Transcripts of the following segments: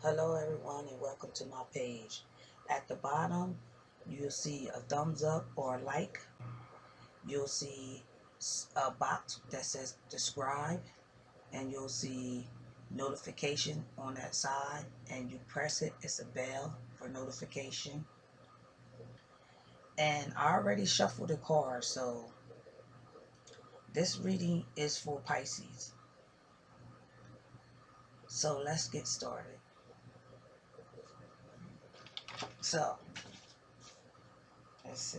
Hello everyone and welcome to my page. At the bottom you'll see a thumbs up or a like. You'll see a box that says subscribe, and you'll see notification on that side, and you press it. It's a bell for notification. And I already shuffled the cards, so this reading is for Pisces. So let's get started. So let's see.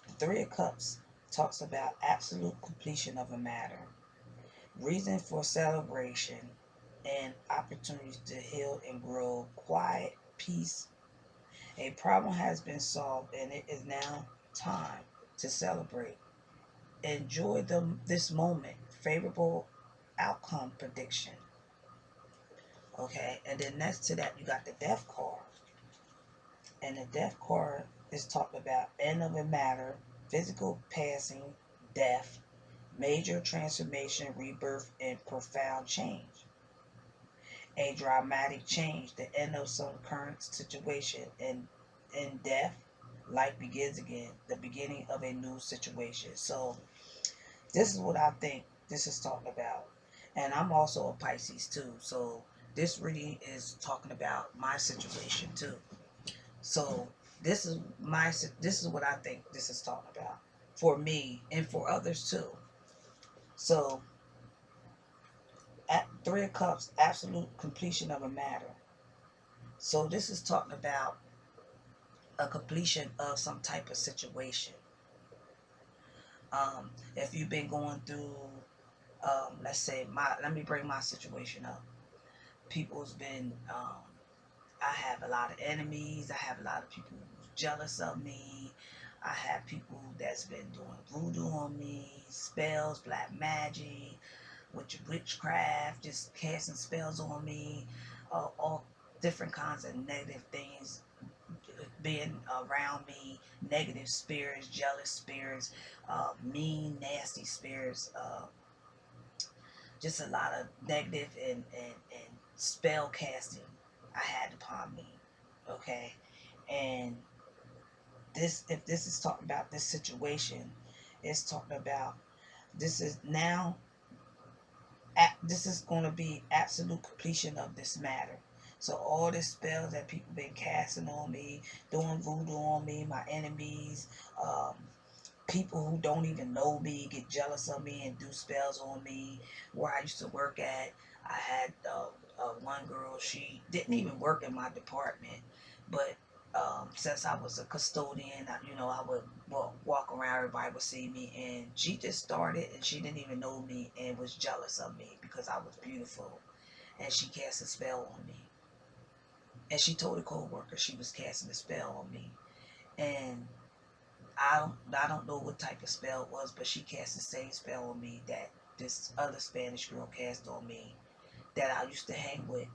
The Three of Cups talks about absolute completion of a matter, reason for celebration, and opportunities to heal and grow. Quiet peace. A problem has been solved and it is now time to celebrate. Enjoy this moment. Favorable outcome prediction. Okay, and then next to that you got the Death card. And the Death card is talking about end of a matter, physical passing, death, major transformation, rebirth, and profound change. A dramatic change, the end of some current situation, and in death, life begins again, the beginning of a new situation. So this is what I think this is talking about. And I'm also a Pisces too. So this really is talking about my situation too. So this is what I think this is talking about for me and for others too. So at Three of Cups, absolute completion of a matter. So this is talking about a completion of some type of situation. If you've been going through, let's say, let me bring my situation up. People's been, I have a lot of enemies. I have a lot of people jealous of me. I have people that's been doing voodoo on me, spells, black magic, witchcraft, just casting spells on me, all different kinds of negative things being around me, negative spirits, jealous spirits, mean, nasty spirits, just a lot of negative and spell casting I had upon me. Okay. And if this is talking about this situation, it's talking about this is now, this is going to be absolute completion of this matter. So all the spells that people been casting on me, doing voodoo on me, my enemies, um, people who don't even know me get jealous of me and do spells on me. Where I used to work at, I had one girl. She didn't even work in my department, but since I was a custodian, I would walk around. Everybody would see me, and she just started, and she didn't even know me, and was jealous of me because I was beautiful, and she cast a spell on me. And she told a co-worker she was casting a spell on me, and I don't know what type of spell it was, but she cast the same spell on me that this other Spanish girl cast on me that I used to hang with.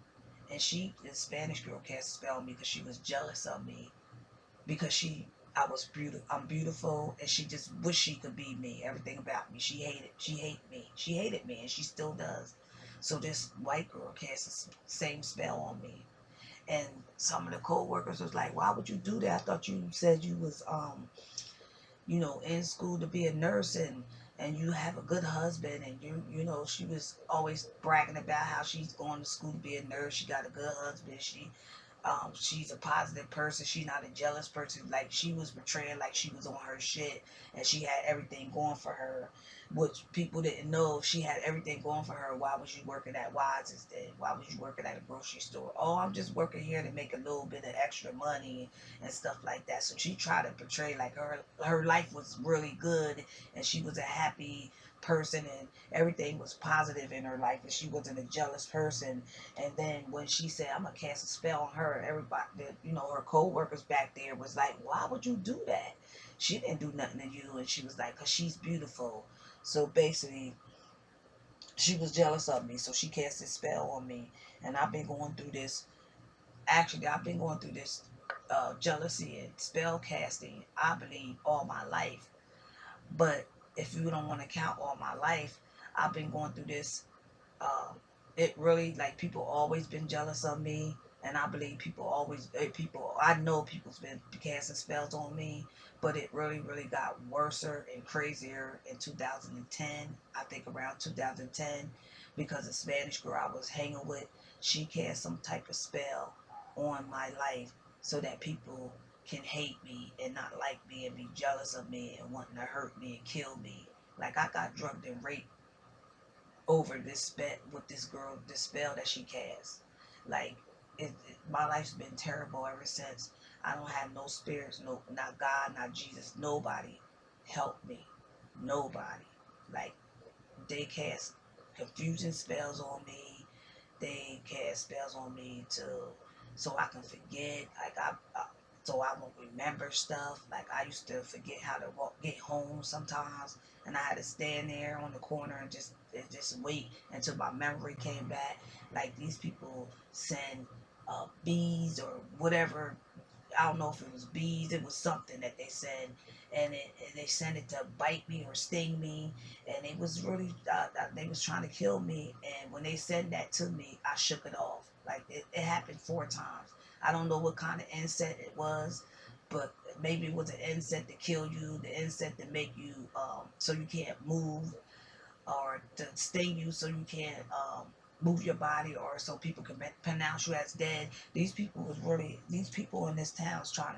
And this Spanish girl, cast a spell on me because she was jealous of me because I was beautiful. I'm beautiful, and she just wished she could be me. Everything about me, she hated me. She hated me, and she still does. So this white girl cast the same spell on me, and some of the co-workers was like, "Why would you do that? I thought you said you was in school to be a nurse, and you have a good husband, and she was always bragging about how she's going to school to be a nurse. She got a good husband. She's a positive person. She's not a jealous person. Like, she was portraying like she was on her shit and she had everything going for her, which people didn't know. If she had everything going for her, why was you working at Wise instead? Why was you working at a grocery store? Oh, I'm just working here to make a little bit of extra money and stuff like that. So she tried to portray like her life was really good and she was a happy person and everything was positive in her life and she wasn't a jealous person. And then when she said, I'm gonna cast a spell on her, everybody, her co-workers back there was like, why would you do that? She didn't do nothing to you. And she was like, because she's beautiful. So basically, she was jealous of me. So she cast this spell on me. And I've been going through this. Actually, I've been going through this jealousy and spell casting, I believe, all my life. But if you don't want to count all my life, I've been going through this uh, it really, like, people always been jealous of me, and I believe people, I know people's been casting spells on me, but it really got worser and crazier in 2010. I think around 2010, because a Spanish girl I was hanging with, she cast some type of spell on my life so that people can hate me and not like me and be jealous of me and wanting to hurt me and kill me. Like, I got drugged and raped over this spell with this girl, this spell that she cast. Like, my life's been terrible ever since. I don't have no spirits, no, not God, not Jesus, nobody help me, nobody. Like, they cast confusing spells on me. They cast spells on me to so I can forget. Like, so I won't remember stuff. Like, I used to forget how to get home sometimes, and I had to stand there on the corner and just wait until my memory came back. Like, these people send bees or whatever. I don't know if it was bees. It was something that they sent, and they sent it to bite me or sting me, and it was really they was trying to kill me. And when they sent that to me, I shook it off. Like, it happened 4 times. I don't know what kind of insect it was, but maybe it was an insect to kill you, the insect to make you so you can't move, or to sting you so you can't move your body, or so people can pronounce you as dead. These people in this town was trying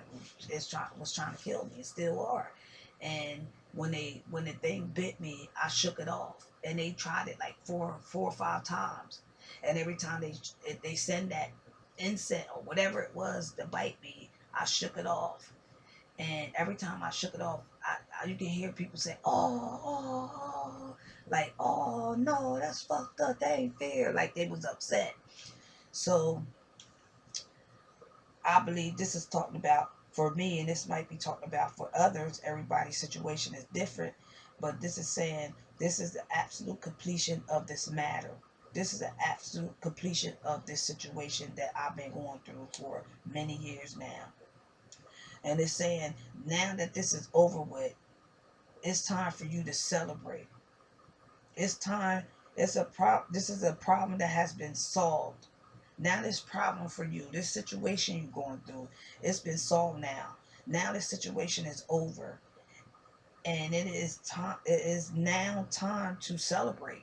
to kill me and still are. And when the thing bit me, I shook it off, and they tried it like four or 5 times, and every time they send that insect or whatever it was to bite me, I shook it off. And every time I shook it off, you can hear people say, oh, like, oh, no, that's fucked up. That ain't fair. Like, they was upset. So I believe this is talking about for me, and this might be talking about for others. Everybody's situation is different. But this is saying this is the absolute completion of this matter. This is the absolute completion of this situation that I've been going through for many years now. And it's saying now that this is over with, it's time for you to celebrate. It's time. This is a problem that has been solved. Now this problem for you, this situation you're going through, it's been solved now. Now this situation is over, and it is time. It is now time to celebrate.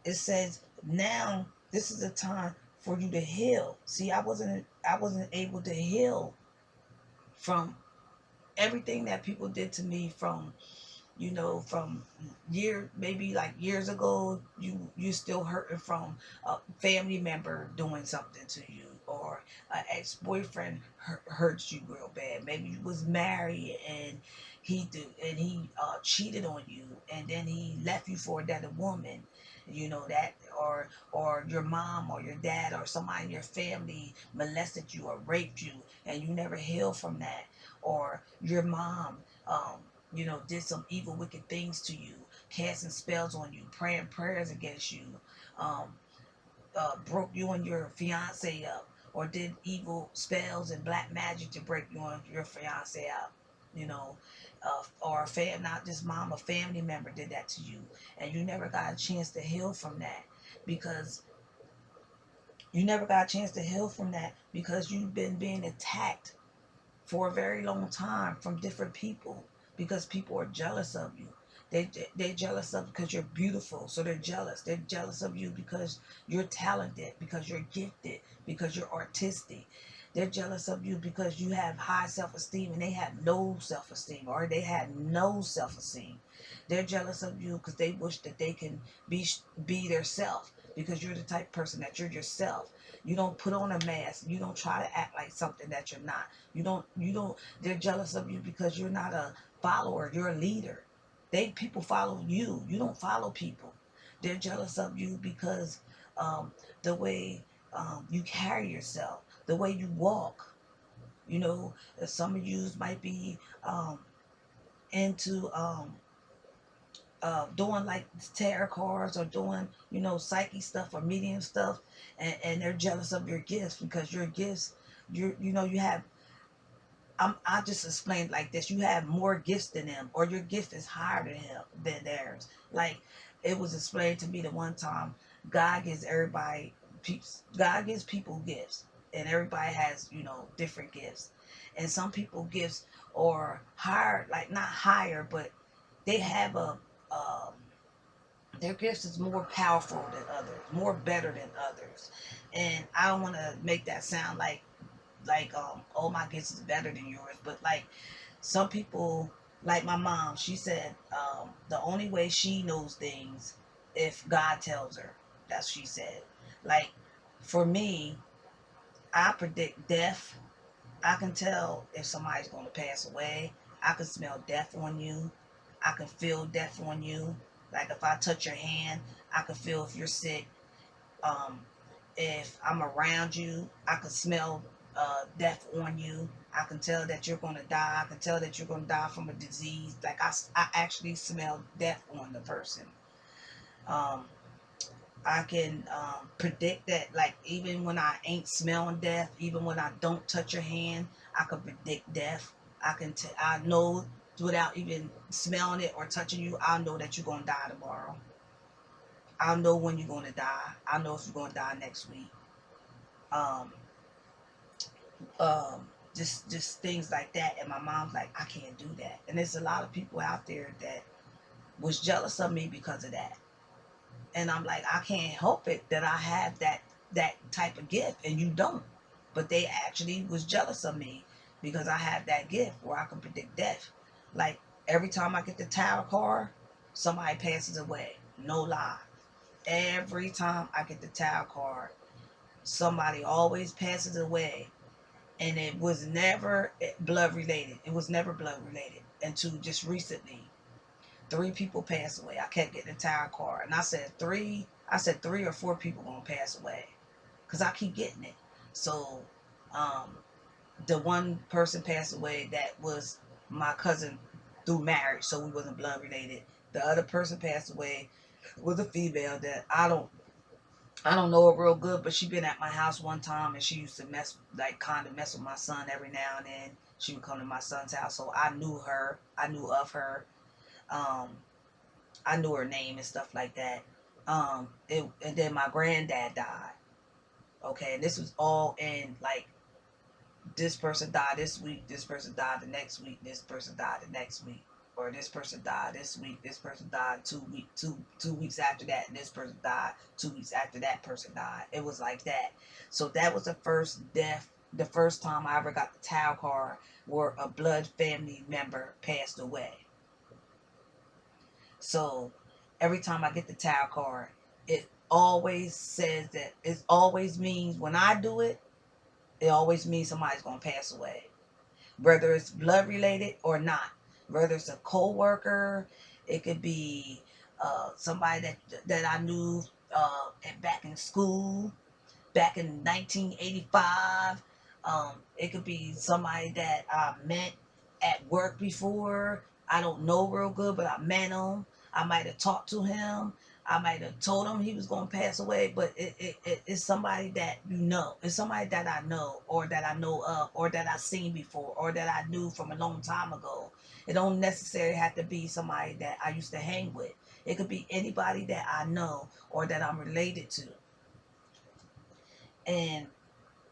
It says now this is a time for you to heal. See, I wasn't able to heal from everything that people did to me, from maybe like years ago. You still hurting from a family member doing something to you, or an ex-boyfriend hurts you real bad. Maybe you was married and he cheated on you, and then he left you for another woman, that, or your mom or your dad or somebody in your family molested you or raped you, and you never healed from that, or your mom did some evil, wicked things to you, casting spells on you, praying prayers against you, um, broke you and your fiance up, or did evil spells and black magic to break you and your fiance up, or not just mom, a family member did that to you, and you never got a chance to heal from that, because you've been being attacked for a very long time from different people, because people are jealous of you. They're jealous of because you're beautiful, so they're jealous. They're jealous of you because you're talented, because you're gifted, because you're artistic. They're jealous of you because you have high self-esteem and they have no self-esteem, or they had no self-esteem. They're jealous of you because they wish that they can be their self, because you're the type of person that you're yourself. You don't put on a mask. You don't try to act like something that you're not. They're jealous of you because you're not a follower, you're a leader. People follow you. You don't follow people. They're jealous of you because the way you carry yourself, the way you walk. Some of you might be into doing like tarot cards, or doing psyche stuff or medium stuff, and they're jealous of your gifts, because your gifts, you have, I just explained like this: you have more gifts than them, or your gift is higher than theirs. Like, it was explained to me the one time. God gives everybody, God gives people gifts, and everybody has, different gifts. And some people gifts are higher, like not higher, but they have um, their gifts is more powerful than others, more better than others. And I don't want to make that sound like oh, my gifts is better than yours, but like some people, like my mom, she said the only way she knows things if God tells her. That's what she said. Like for me, I predict death. I can tell if somebody's going to pass away. I can smell death on you. I can feel death on you. Like if I touch your hand, I can feel if you're sick. Um, if I'm around you, I can smell death on you. I can tell that you're going to die. I can tell that you're going to die from a disease. Like I actually smell death on the person. Um, I can predict that, like, even when I ain't smelling death, even when I don't touch your hand, I can predict death. I know without even smelling it or touching you, I know that you're going to die tomorrow. I'll know when you're going to die. I know if you're going to die next week. Um, just things like that. And my mom's like, I can't do that. And there's a lot of people out there that was jealous of me because of that. And I'm like, I can't help it that I have that type of gift and you don't. But they actually was jealous of me because I have that gift where I can predict death. Like every time I get the tarot card, somebody passes away. No lie. Every time I get the tarot card, somebody always passes away. And it was never blood related. It was never blood related until just recently. Three people passed away. I kept getting the tarot card, and I said three. I said 3 or 4 people gonna pass away, cause I keep getting it. So, um, the one person passed away that was my cousin through marriage, so we wasn't blood related. The other person passed away was a female that I don't know her real good, but she been at my house one time and she used to kind of mess with my son every now and then. She would come to my son's house, so I knew her. I knew of her. Um, I knew her name and stuff like that. And then my granddad died. Okay, and this was all in like this person died this week, this person died the next week, this person died the next week, or this person died this week, this person died 2 weeks after that, and this person died 2 weeks after that person died. It was like that. So that was the first death, the first time I ever got the tarot card where a blood family member passed away. So every time I get the tarot card, it always says that it always means when I do it, it always means somebody's gonna pass away, whether it's blood related or not. Whether it's a co-worker, it could be somebody that I knew back in school, back in 1985. It could be somebody that I met at work before. I don't know real good, but I met him. I might have talked to him. I might have told him he was going to pass away, but it's somebody that you know. It's somebody that I know, or that I know of, or that I've seen before, or that I knew from a long time ago. It don't necessarily have to be somebody that I used to hang with. It could be anybody that I know or that I'm related to. And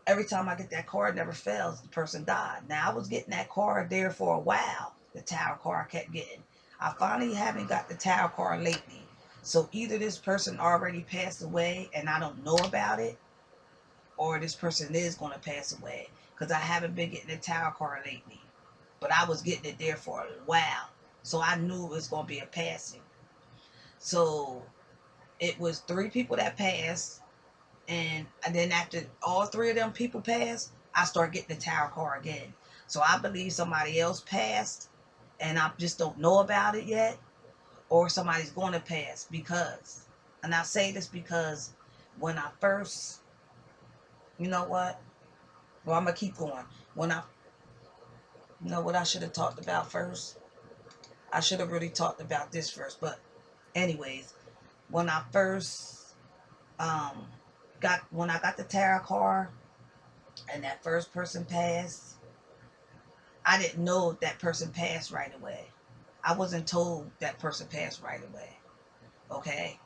every time I get that card, never fails. The person died. Now I was getting that card there for a while. The tarot card I kept getting. I finally haven't got the tarot card lately. So either this person already passed away and I don't know about it, or this person is going to pass away because I haven't been getting the tarot card lately. But I was getting it there for a while, so I knew it was going to be a passing. So it was 3 people that passed, and then after all 3 of them people passed, I start getting the tarot card again. So I believe somebody else passed, and I just don't know about it yet, or somebody's going to pass because, and I say this because when I first, you know what? Well, I'm gonna keep going. When I, you know what I should have talked about first? I should have really talked about this first. But anyways, when I first um when I got the tarot card and that first person passed, I didn't know that person passed right away. I wasn't told that person passed right away. Okay.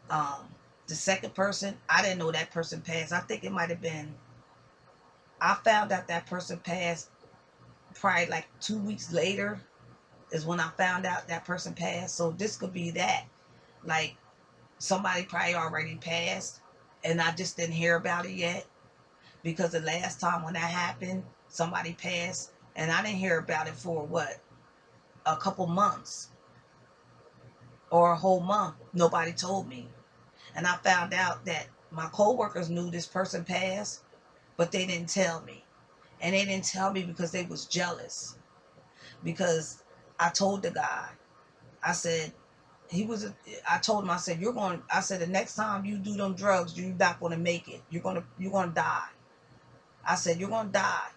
Um, The second person, I didn't know that person passed. I think it might have been, I found out that person passed probably like 2 weeks later is when I found out that person passed. So this could be that. Like somebody probably already passed and I just didn't hear about it yet, because the last time when that happened, somebody passed and I didn't hear about it for what, a couple months or a whole month. Nobody told me. And I found out that my coworkers knew this person passed, but they didn't tell me. And they didn't tell me because they was jealous. Because I told the guy, I said, I told him, I said, I said, the next time you do them drugs, you're not going to make it. You're going to die. I said, you're going to die.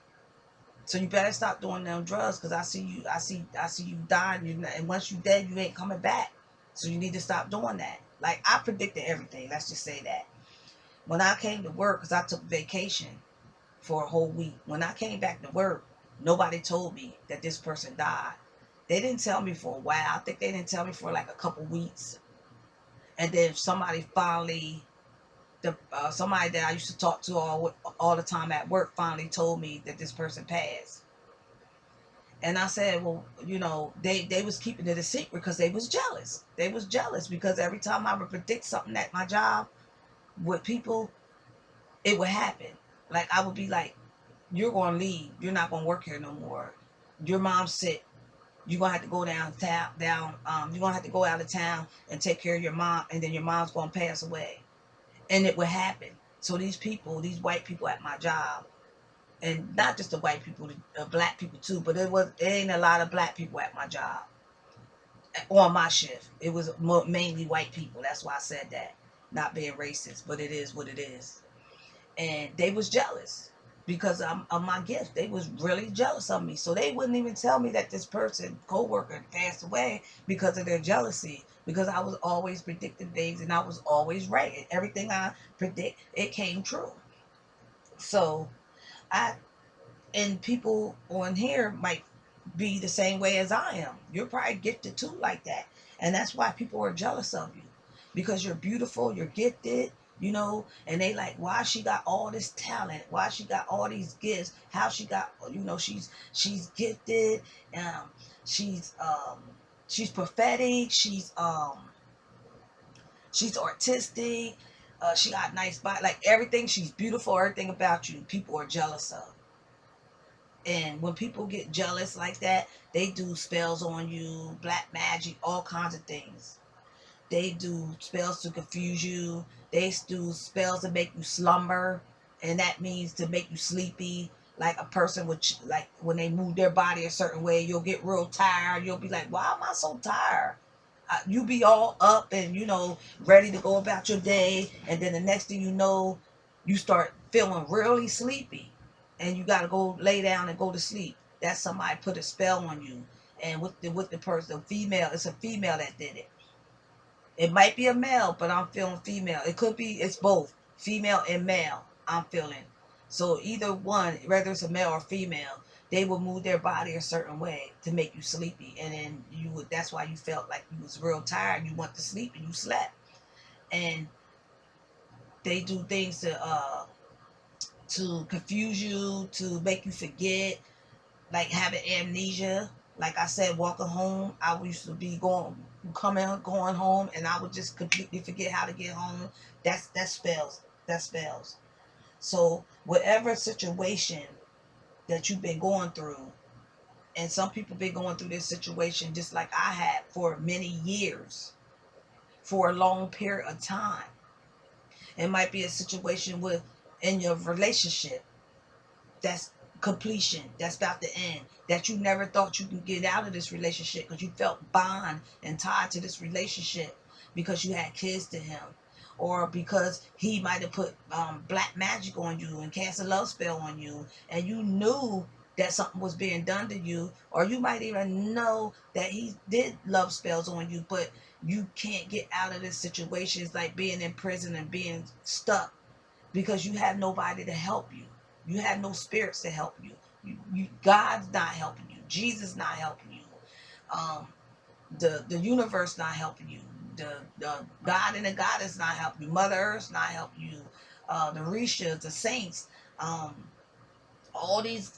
So you better stop doing them drugs, because I see you dying. And once you dead, you ain't coming back. So you need to stop doing that. Like, I predicted everything. Let's just say that. When I came to work, because I took vacation for a whole week. When I came back to work, nobody told me that this person died. They didn't tell me for a while. I think they didn't tell me for like a couple weeks. And then somebody finally, somebody that I used to talk to all the time at work, finally told me that this person passed. And I said, well, they was keeping it a secret because they was jealous. They was jealous because every time I would predict something at my job with people, it would happen. Like, I would be like, you're going to leave. You're not going to work here no more. Your mom's sick. You're going to have to go you're going to have to go out of town and take care of your mom, and then your mom's going to pass away. And it would happen. So these people, these white people at my job, and not just the white people, the black people too, but it ain't a lot of black people at my job on my shift. It was mainly white people. That's why I said that. Not being racist, but it is what it is. And they was jealous because of my gift. They was really jealous of me. So they wouldn't even tell me that this person, coworker, passed away because of their jealousy. Because I was always predicting things and I was always right. And everything I predict, it came true. So I and people on here might be the same way as I am. You're probably gifted too like that. And that's why people are jealous of you. Because you're beautiful, you're gifted, and they like, why she got all this talent? Why she got all these gifts? How she got, she's gifted, um, she's um she's prophetic, she's artistic, she got nice body, like everything, she's beautiful, everything about you, people are jealous of. And when people get jealous like that, they do spells on you, black magic, all kinds of things. They do spells to confuse you. They do spells to make you slumber, and that means to make you sleepy. Like a person would, like when they move their body a certain way, you'll get real tired. You'll be like, "Why am I so tired?" You be all up and ready to go about your day, and then the next thing you know, you start feeling really sleepy, and you got to go lay down and go to sleep. That's somebody put a spell on you. And with the person, female, it's a female that did it. It might be a male, but I'm feeling female. It could be, it's both female and male. I'm feeling. So either one, whether it's a male or female, they will move their body a certain way to make you sleepy, and then you would. That's why you felt like you was real tired. You went to sleep and you slept. And they do things to confuse you, to make you forget, like having amnesia. Like I said, walking home, I used to be going home, and I would just completely forget how to get home. That spells. That spells. So whatever situation that you've been going through, and some people been going through this situation just like I had for many years, for a long period of time. It might be a situation with in your relationship that's completion, that's about to end, that you never thought you could get out of this relationship because you felt bond and tied to this relationship because you had kids to him, or because he might have put black magic on you and cast a love spell on you, and you knew that something was being done to you, or you might even know that he did love spells on you, but you can't get out of this situation. It's like being in prison and being stuck because you have nobody to help you. You have no spirits to help you. God's not helping you. Jesus not helping you. Um, the universe not helping you. the God and the Goddess not help you. Mother Earth not help you. The Rishas, the saints, um, all these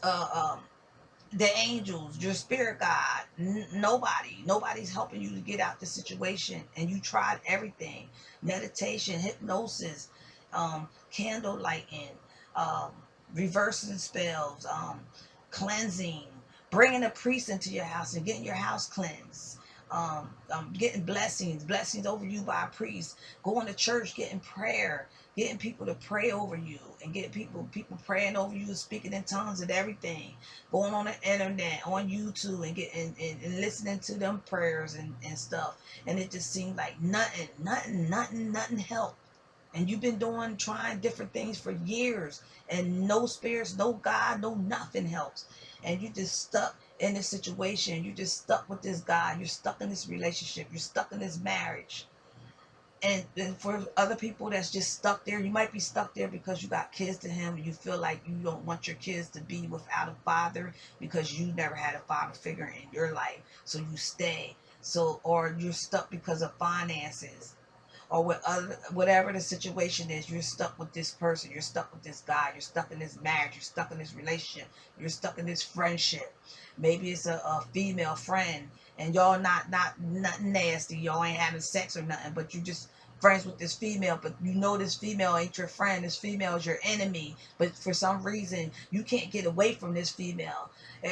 the angels, your spirit God, nobody's helping you to get out the situation, and you tried everything: meditation, hypnosis, candle lighting, um, reversing spells, cleansing, bringing a priest into your house and getting your house cleansed. Getting blessings over you by a priest, going to church, getting prayer, getting people to pray over you, and getting people praying over you, speaking in tongues and everything, going on the internet, on YouTube, and getting and listening to them prayers and stuff. And it just seemed like nothing helped. And you've been trying different things for years, and no spirits, no God, no nothing helps. And you just stuck in this situation. You just stuck with this guy. You're stuck in this relationship. You're stuck in this marriage. And for other people that's just stuck there, you might be stuck there because you got kids to him, and you feel like you don't want your kids to be without a father because you never had a father figure in your life, so you stay. So, or you're stuck because of finances, or whatever the situation is. You're stuck with this person, you're stuck with this guy, you're stuck in this marriage, you're stuck in this relationship, you're stuck in this friendship. Maybe it's a female friend, and y'all not nothing nasty, y'all ain't having sex or nothing, but you just friends with this female, but you know this female ain't your friend, this female is your enemy, but for some reason you can't get away from this female.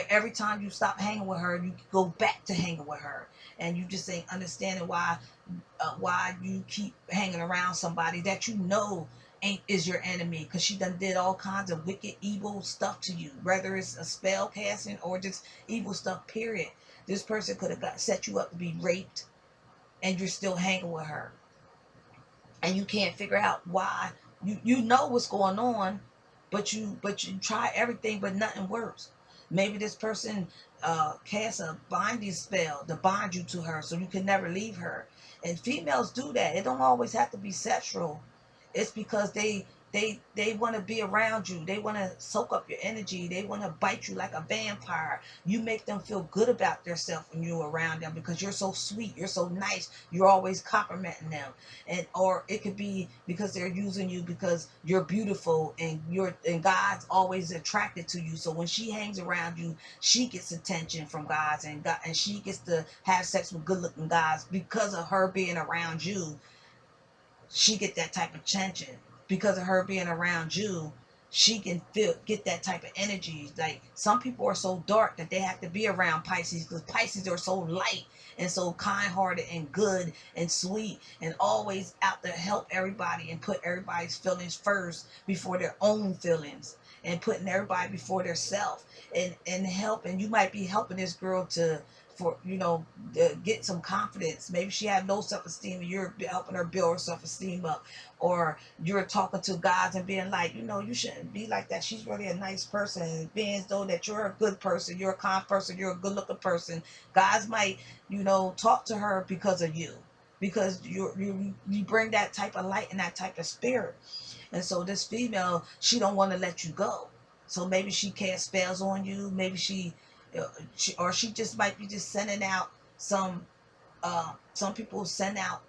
Every time you stop hanging with her, you go back to hanging with her, and you just ain't understanding why you keep hanging around somebody that you know ain't is your enemy, because she done did all kinds of wicked evil stuff to you, whether it's a spell casting or just evil stuff, period. This person could have got set you up to be raped, and you're still hanging with her, and you can't figure out why. You know what's going on, but you try everything, but nothing works. Maybe this person casts a binding spell to bind you to her, so you can never leave her. And females do that. It don't always have to be sexual. It's because they want to be around you. They want to soak up your energy. They want to bite you like a vampire. You make them feel good about themselves when you're around them because you're so sweet, you're so nice, you're always complimenting them. And or it could be because they're using you because you're beautiful, and God's always attracted to you. So when she hangs around you, she gets attention from guys, and she gets to have sex with good looking guys because of her being around you. She get that type of attention because of her being around you. She can get that type of energy. Like, some people are so dark that they have to be around Pisces, because Pisces are so light and so kind-hearted and good and sweet and always out to help everybody and put everybody's feelings first before their own feelings, and putting everybody before their self, and helping. You might be helping this girl to for get some confidence. Maybe she have low self-esteem, and you're helping her build her self-esteem up. Or you're talking to guys and being like, you shouldn't be like that, she's really a nice person, and being as though that you're a good person, you're a kind person, you're a good looking person. Guys might talk to her because of you, because you bring that type of light and that type of spirit. And so this female, she don't want to let you go. So maybe she casts spells on you. Maybe she just might be just sending out some people send out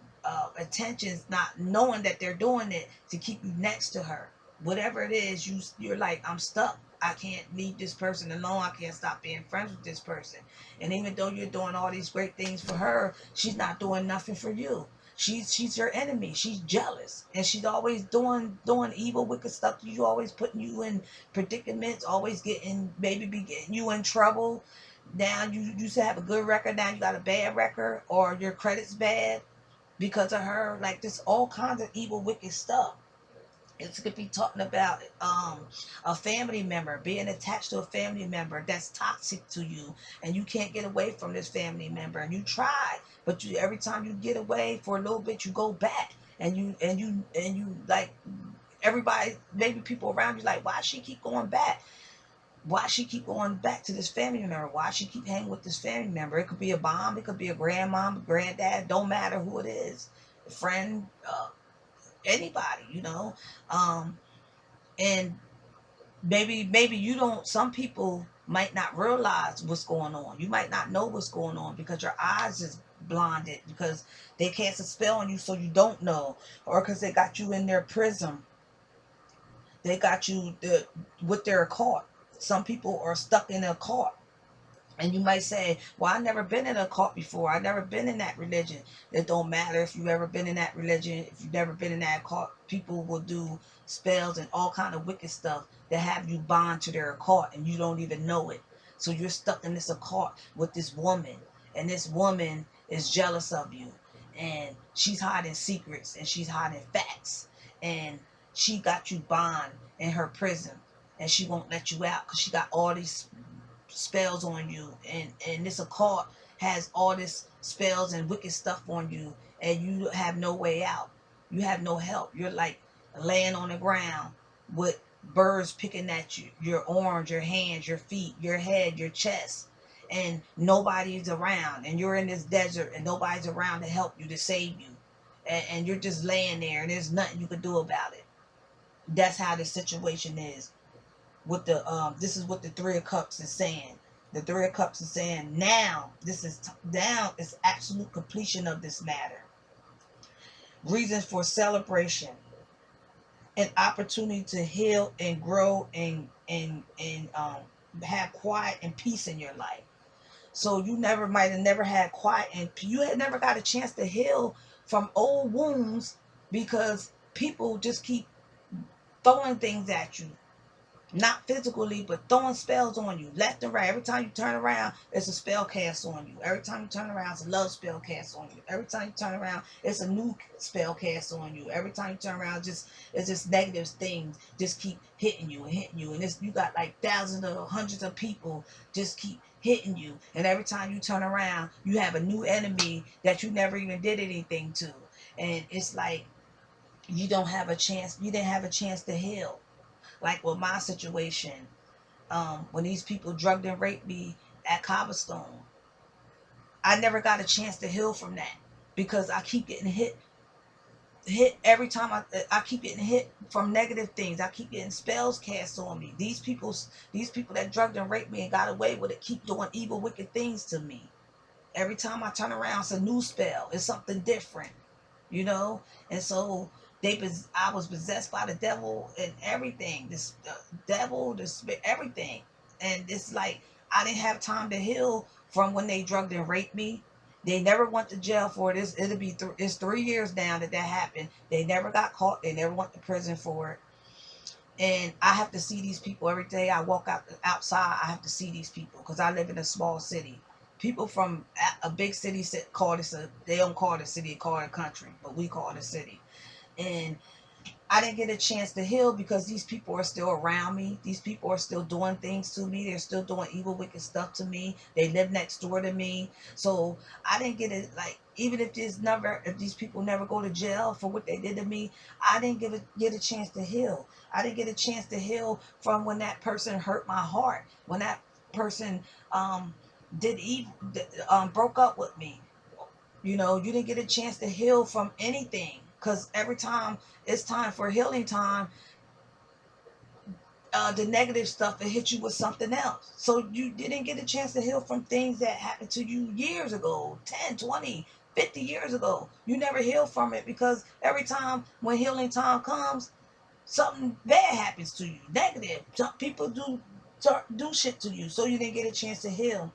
attentions, not knowing that they're doing it to keep you next to her. Whatever it is, you're like, I'm stuck. I can't leave this person alone. I can't stop being friends with this person. And even though you're doing all these great things for her, she's not doing nothing for you. She's your enemy. She's jealous, and she's always doing evil, wicked stuff to you. Always putting you in predicaments. Always be getting you in trouble. Now you used to have a good record. Now you got a bad record, or your credit's bad because of her. Like, this all kinds of evil, wicked stuff. It could be talking about a family member, being attached to a family member that's toxic to you, and you can't get away from this family member. And you try, but every time you get away for a little bit, you go back, and you like, everybody, maybe people around you, like, why she keep going back? Why she keep going back to this family member? Why she keep hanging with this family member? It could be a mom, it could be a grandmom, a granddad, don't matter who it is, a friend, anybody, um, and maybe you don't. Some people might not realize what's going on. You might not know what's going on because your eyes is blinded because they cast a spell on you so you don't know, or because they got you in their prison. They got you with their caught. Some people are stuck in a cult. And you might say, well, I've never been in a cult before. I've never been in that religion. It don't matter if you've ever been in that religion. If you've never been in that cult, people will do spells and all kind of wicked stuff that have you bond to their occult and you don't even know it. So you're stuck in this occult with this woman. And this woman is jealous of you. And she's hiding secrets and she's hiding facts. And she got you bond in her prison. And she won't let you out because she got all these spells on you, and this occult has all this spells and wicked stuff on you, and you have no way out. You have no help. You're like laying on the ground with birds picking at you, your arms, your hands, your feet, your head, your chest, and nobody's around, and you're in this desert and nobody's around to help you, to save you, and you're just laying there and there's nothing you can do about it. That's how the situation is with the this is what the Three of Cups is saying. The Three of Cups is saying now now is absolute completion of this matter. Reasons for celebration, an opportunity to heal and grow and have quiet and peace in your life. So you might have never had quiet, and you had never got a chance to heal from old wounds because people just keep throwing things at you. Not physically, but throwing spells on you left and right. Every time you turn around, it's a spell cast on you. Every time you turn around, it's a love spell cast on you. Every time you turn around, it's a new spell cast on you. Every time you turn around, it's just negative things just keep hitting you and hitting you. And you got like thousands or hundreds of people just keep hitting you. And every time you turn around, you have a new enemy that you never even did anything to. And it's like you don't have a chance. You didn't have a chance to heal. Like with my situation, when these people drugged and raped me at Cobblestone, I never got a chance to heal from that because I keep getting hit every time. I keep getting hit from negative things. I keep getting spells cast on me. These people that drugged and raped me and got away with it keep doing evil, wicked things to me. Every time I turn around, it's a new spell. It's something different, you know. And so I was possessed by the devil and everything. This devil, this everything, and it's like I didn't have time to heal from when they drugged and raped me. They never went to jail for it. It'll be it's 3 years now that happened. They never got caught. They never went to prison for it. And I have to see these people every day. I walk outside. I have to see these people because I live in a small city. People from a big city call this they don't call it a city, they call it a country, but we call it a city. And I didn't get a chance to heal because these people are still around me. These people are still doing things to me. They're still doing evil, wicked stuff to me. They live next door to me. So I didn't get it. Like, even if these people never go to jail for what they did to me, I didn't get a chance to heal. I didn't get a chance to heal from when that person hurt my heart. When that person did evil, broke up with me. You know, you didn't get a chance to heal from anything because every time it's time for healing time, the negative stuff will hit you with something else. So you didn't get a chance to heal from things that happened to you years ago, 10, 20, 50 years ago. You never heal from it because every time when healing time comes, something bad happens to you, negative. Some people do shit to you, so you didn't get a chance to heal.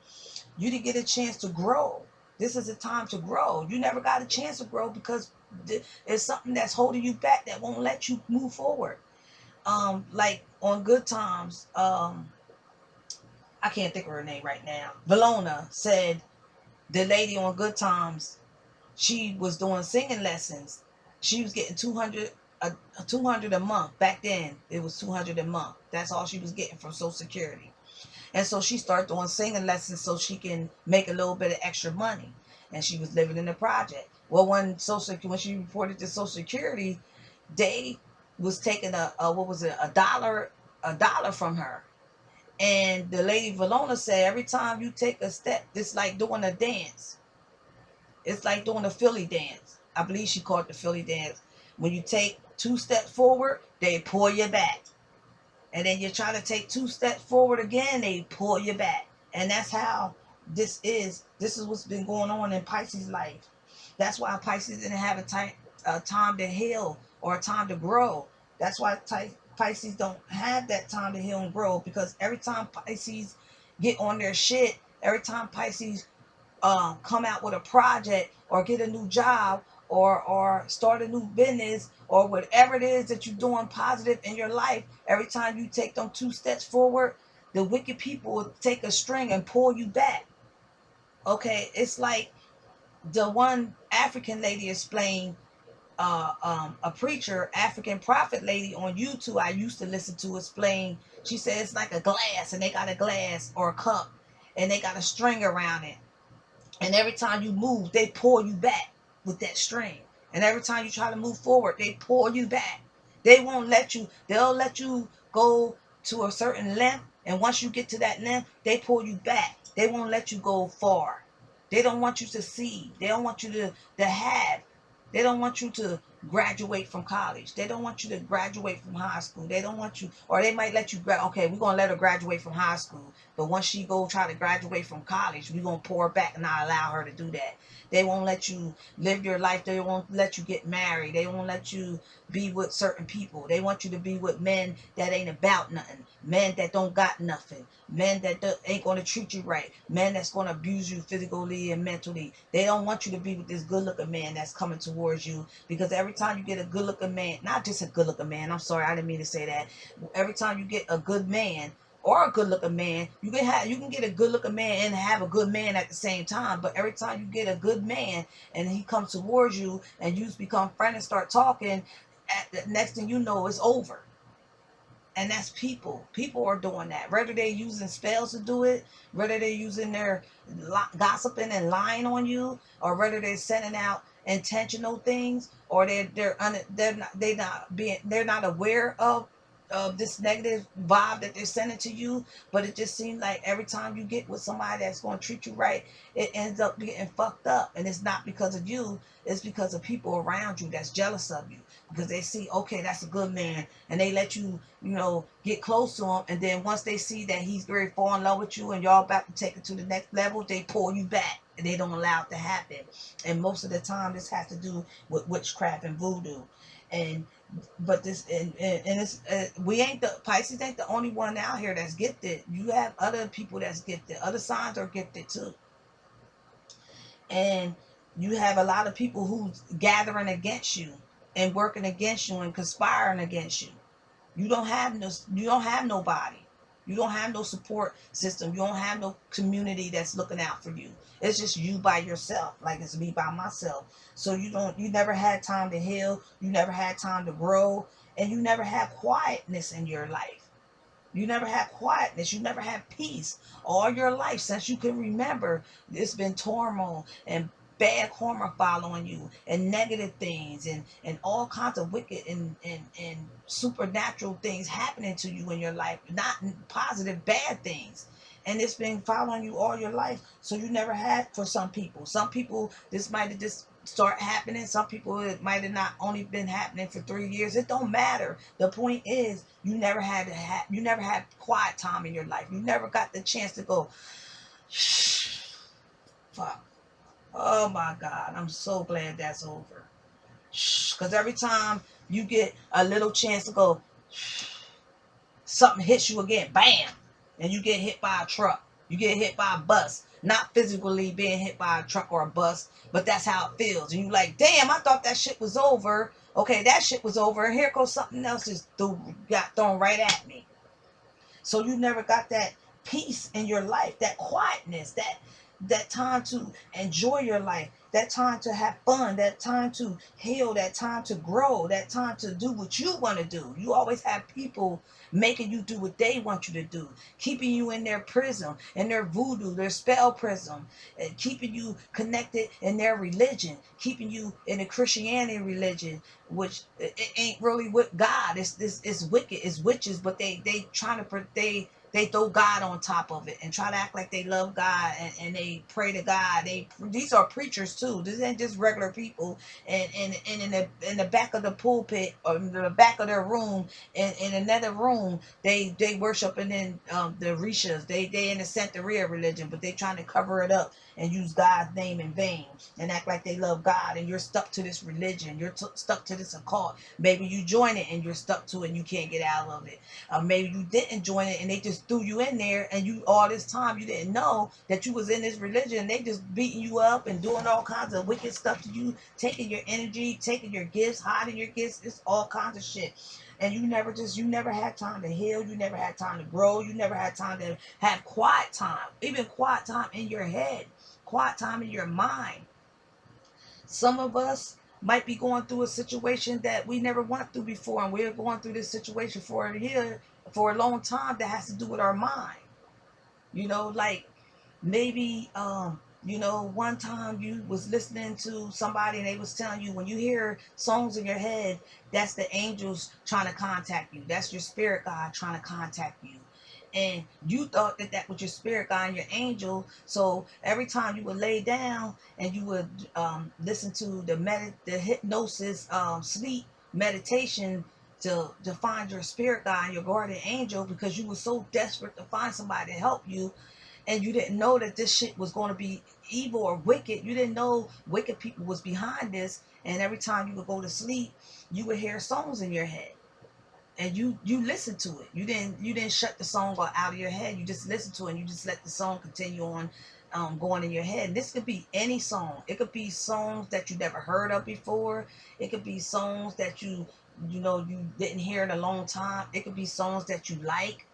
You didn't get a chance to grow. This is a time to grow. You never got a chance to grow because it's something that's holding you back that won't let you move forward. Like on Good Times, I can't think of her name right now. Valona said the lady on Good Times, she was doing singing lessons. She was getting 200 a month. Back then, it was 200 a month. That's all she was getting from Social Security. And so she started doing singing lessons so she can make a little bit of extra money. And she was living in the project. Well, when she reported to Social Security, they was taking a dollar from her. And the lady Valona said, every time you take a step, it's like doing a dance. It's like doing a Philly dance. I believe she called it the Philly dance. When you take 2 steps forward, they pull you back. And then you try to take 2 steps forward again, they pull you back. And that's how This is what's been going on in Pisces life. That's why Pisces didn't have a time to heal or a time to grow. That's why Pisces don't have that time to heal and grow, because every time Pisces get on their shit, every time Pisces come out with a project or get a new job or start a new business or whatever it is that you're doing positive in your life, every time you take them 2 steps forward, the wicked people will take a string and pull you back. Okay, it's like the one African lady explained, a preacher, African prophet lady on YouTube I used to listen to, explain. She said it's like a glass, and they got a glass or a cup, and they got a string around it, and every time you move, they pull you back with that string. And every time you try to move forward, they pull you back. They won't let you. They'll let you go to a certain length, and once you get to that length, they pull you back. They won't let you go far. They don't want you to see. They don't want you to have. They don't want you to graduate from college. They don't want you to graduate from high school. They don't want you, or they might let you okay, we're gonna let her graduate from high school, but once she go try to graduate from college, we're gonna pour her back and not allow her to do that. They won't let you live your life. They won't let you get married. They won't let you be with certain people. They want you to be with men that ain't about nothing, men that don't got nothing, men that ain't going to treat you right, men that's going to abuse you physically and mentally. They don't want you to be with this good looking man that's coming towards you, because every time you get a good looking man, not just a good looking man, I'm sorry, I didn't mean to say that. Every time you get a good man or a good looking man, you can get a good looking man and have a good man at the same time. But every time you get a good man and he comes towards you and you become friends and start talking, at the next thing you know, it's over. And that's people. People are doing that. Whether they're using spells to do it, whether they're using their gossiping and lying on you, or whether they're sending out intentional things, or they're not aware of this negative vibe that they're sending to you. But it just seems like every time you get with somebody that's going to treat you right, it ends up getting fucked up. And it's not because of you. It's because of people around you that's jealous of you, because they see, okay, that's a good man, and they let you, get close to him. And then once they see that he's very fall in love with you and y'all about to take it to the next level, they pull you back and they don't allow it to happen. And most of the time, this has to do with witchcraft and voodoo. And but this and it's we ain't the Pisces ain't the only one out here that's gifted. You have other people that's gifted. Other signs are gifted too. And you have a lot of people who's gathering against you and working against you and conspiring against you. You don't have nobody. You don't have no support system. You don't have no community that's looking out for you. It's just you by yourself, like it's me by myself. So you never had time to heal, you never had time to grow, and you never had quietness in your life. You never had quietness. You never had peace. All your life, since you can remember, it's been turmoil and bad karma following you, and negative things, and all kinds of wicked and supernatural things happening to you in your life. Not positive, bad things. And it's been following you all your life. So you never had, for some people. Some people, this might have just start happening. Some people, it might have not only been happening for 3 years. It don't matter. The point is, you never had quiet time in your life. You never got the chance to go, fuck. Oh my God, I'm so glad that's over. Because every time you get a little chance to go, something hits you again, bam, and you get hit by a truck. You get hit by a bus. Not physically being hit by a truck or a bus, but that's how it feels. And you like, damn, I thought that shit was over. Okay, that shit was over. And here goes something else just got thrown right at me. So you never got that peace in your life, that quietness, that time to enjoy your life, that time to have fun, that time to heal, that time to grow, that time to do what you want to do. You always have people making you do what they want you to do, keeping you in their prism, in their voodoo, their spell prism, and keeping you connected in their religion, keeping you in the Christianity religion, which it ain't really with God. It's wicked, it's witches, but they trying to they throw God on top of it and try to act like they love God, and they pray to God. These are preachers too. This ain't just regular people. And in the back of the pulpit, or in the back of their room, in another room, they worship in the Rishas. They in the Santeria religion, but they trying to cover it up and use God's name in vain and act like they love God. And you're stuck to this religion. You're stuck to this occult. Maybe you join it and you're stuck to it and you can't get out of it. Maybe you didn't join it and they just threw you in there, and you all this time you didn't know that you was in this religion. They just beating you up and doing all kinds of wicked stuff to you, taking your energy, taking your gifts, hiding your gifts. It's all kinds of shit. And you never had time to heal. You never had time to grow. You never had time to have quiet time, even quiet time in your head, quiet time in your mind. Some of us might be going through a situation that we never went through before, and we're going through this situation for a year, for a long time, that has to do with our mind. Like maybe one time you was listening to somebody and they was telling you, when you hear songs in your head, that's the angels trying to contact you. That's your spirit guide trying to contact you. And you thought that that was your spirit guide and your angel. So every time you would lay down and you would listen to the hypnosis sleep meditation to find your spirit guide and your guardian angel, because you were so desperate to find somebody to help you, and you didn't know that this shit was going to be evil or wicked. You didn't know wicked people was behind this. And every time you would go to sleep, you would hear songs in your head, and you listened to it. You didn't shut the song out of your head. You just listened to it, and you just let the song continue on going in your head. And this could be any song. It could be songs that you never heard of before. It could be songs that you didn't hear in a long time. It could be songs that you like,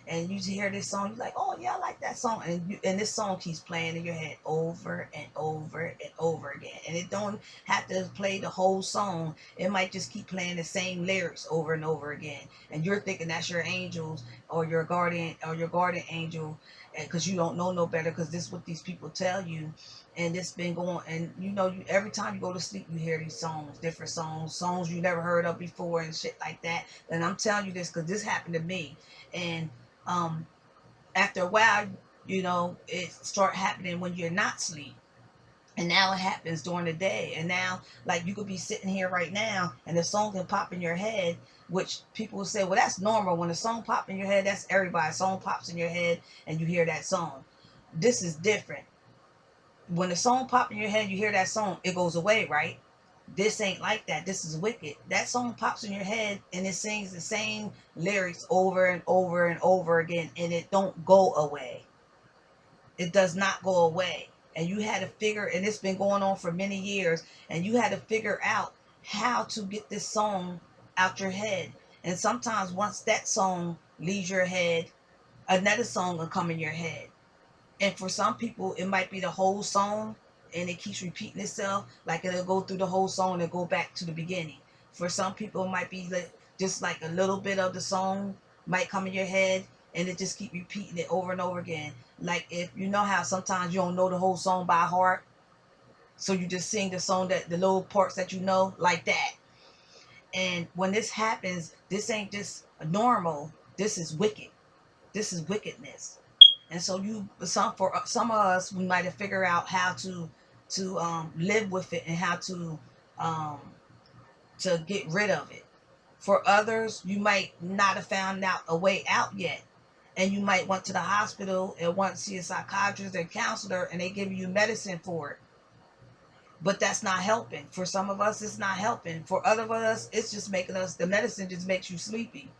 and you hear this song, you're like, oh yeah, I like that song, and this song keeps playing in your head over and over and over again. And it don't have to play the whole song. It might just keep playing the same lyrics over and over again, and you're thinking that's your angels or your guardian angel, because you don't know no better, because this is what these people tell you. And it's been going, and every time you go to sleep, you hear these songs, different songs you never heard of before and shit like that. And I'm telling you this because this happened to me. And after a while, it start happening when you're not asleep. And now it happens during the day. And now, like, you could be sitting here right now and the song can pop in your head, which people will say, well, that's normal. When a song pop in your head, that's everybody. A song pops in your head and you hear that song. This is different. When the song pop in your head, you hear that song, it goes away, right? This ain't like that. This is wicked. That song pops in your head and it sings the same lyrics over and over and over again, and it don't go away. It does not go away. And you had to figure, and it's been going on for many years, and you had to figure out how to get this song out your head. And sometimes once that song leaves your head, another song will come in your head. And for some people, it might be the whole song and it keeps repeating itself. Like it'll go through the whole song and go back to the beginning. For some people, it might be just like a little bit of the song might come in your head and it just keep repeating it over and over again. Like, if you know how sometimes you don't know the whole song by heart, so you just sing the song, that the little parts that you know, like that. And when this happens, this ain't just normal. This is wicked. This is wickedness. And so for some of us, we might have figured out how to live with it and how um, to get rid of it. For others, you might not have found out a way out yet, and you might went to the hospital and want to see a psychiatrist or counselor, and they give you medicine for it. But that's not helping. For some of us, it's not helping. For other of us, it's just making us. The medicine just makes you sleepy.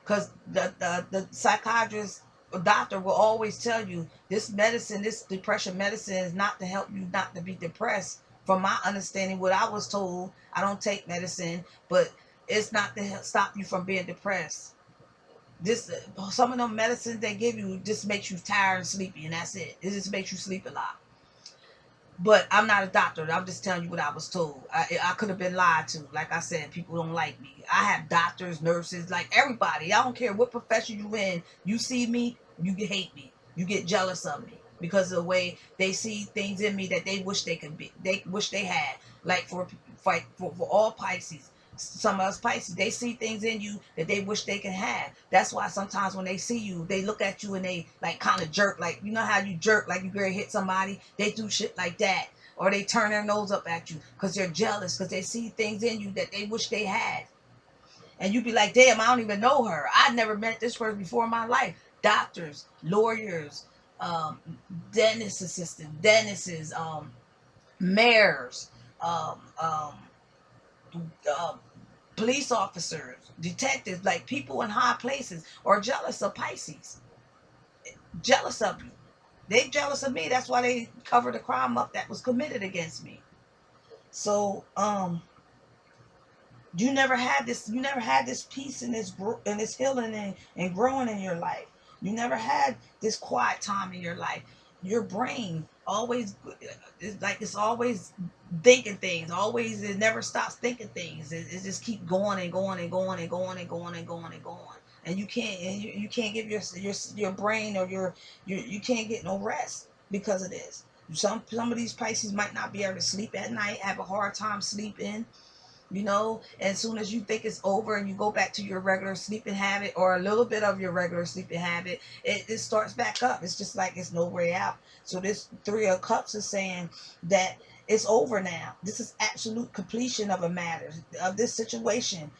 Because the psychiatrist or doctor will always tell you this medicine, this depression medicine, is not to help you not to be depressed. From my understanding, what I was told, I don't take medicine, but it's not to stop you from being depressed. This Some of them medicines they give you just makes you tired and sleepy, and that's it. It just makes you sleep a lot. But I'm not a doctor. I'm just telling you what I was told. I could have been lied to. Like I said, people don't like me. I have doctors, nurses, like everybody. I don't care what profession you in. You see me, you hate me. You get jealous of me because of the way they see things in me that they wish they could be. They wish they had. Like for all Pisces, Some of us Pisces, they see things in you that they wish they could have. That's why sometimes when they see you, they look at you and they like kind of jerk, like you know how you jerk, like you gonna hit somebody. They do shit like that, or they turn their nose up at you because they're jealous because they see things in you that they wish they had. And you be like, damn, I don't even know her. I'd never met this person before in my life. Doctors, lawyers, um, dentist assistant, dentists, mayors, um, um, um, police officers, detectives, like people in high places are jealous of Pisces, jealous of you. They jealous of me. That's why they covered the crime up that was committed against me. So, you never had this peace and this healing and growing in your life. You never had this quiet time in your life. Your brain always, it's like it's always thinking things, always, it never stops thinking things. It just keep going and going and going and going and going and going and going, and you can't give your brain or you can't get no rest because of this. Some of these Pisces might not be able to sleep at night, have a hard time sleeping, as soon as you think it's over and you go back to your regular sleeping habit or a little bit of your regular sleeping habit, it starts back up. It's just like it's no way out. So this Three of Cups is saying that it's over now. This is absolute completion of a matter, of this situation.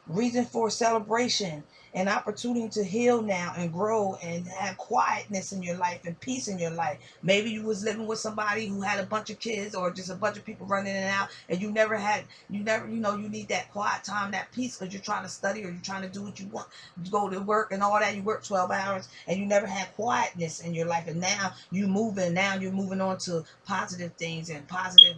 Reason for celebration, an opportunity to heal now and grow and have quietness in your life and peace in your life. Maybe you was living with somebody who had a bunch of kids or just a bunch of people running in and out, and you need that quiet time, that peace, because you're trying to study or you're trying to do what you want, you go to work and all that. You work 12 hours and you never had quietness in your life, and now you're moving on to positive things and positive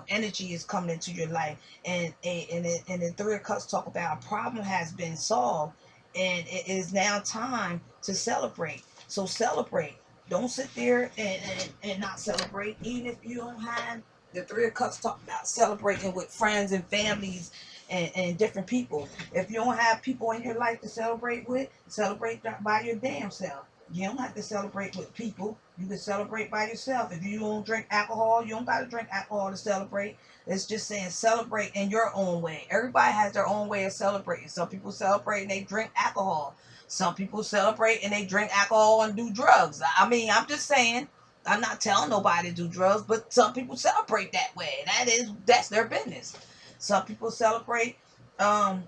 energy is coming into your life. And the Three of Cups talk about a problem has been solved, and it is now time to celebrate. So celebrate. Don't sit there and not celebrate, even if you don't have. The Three of Cups talk about celebrating with friends and families and different people. If you don't have people in your life to celebrate with, celebrate by your damn self. You don't have to celebrate with people. You can celebrate by yourself. If you don't drink alcohol, you don't got to drink alcohol to celebrate. It's just saying celebrate in your own way. Everybody has their own way of celebrating. Some people celebrate and they drink alcohol. Some people celebrate and they drink alcohol and do drugs. I mean, I'm just saying. I'm not telling nobody to do drugs, but some people celebrate that way. That's their business. Some people celebrate um,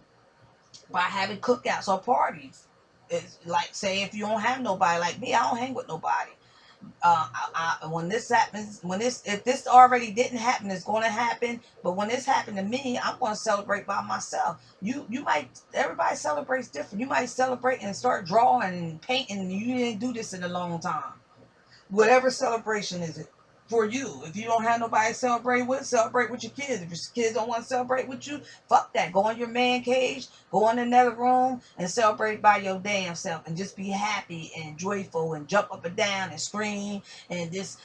by having cookouts or parties. It's like, say, if you don't have nobody, like me, I don't hang with nobody. When this happens, if this already didn't happen, it's going to happen. But when this happened to me, I'm going to celebrate by myself. You might, everybody celebrates different. You might celebrate and start drawing and painting, and you didn't do this in a long time. Whatever celebration is it for you. If you don't have nobody to celebrate with your kids. If your kids don't want to celebrate with you, fuck that. Go in your man cage, go in another room and celebrate by your damn self, and just be happy and joyful and jump up and down and scream and just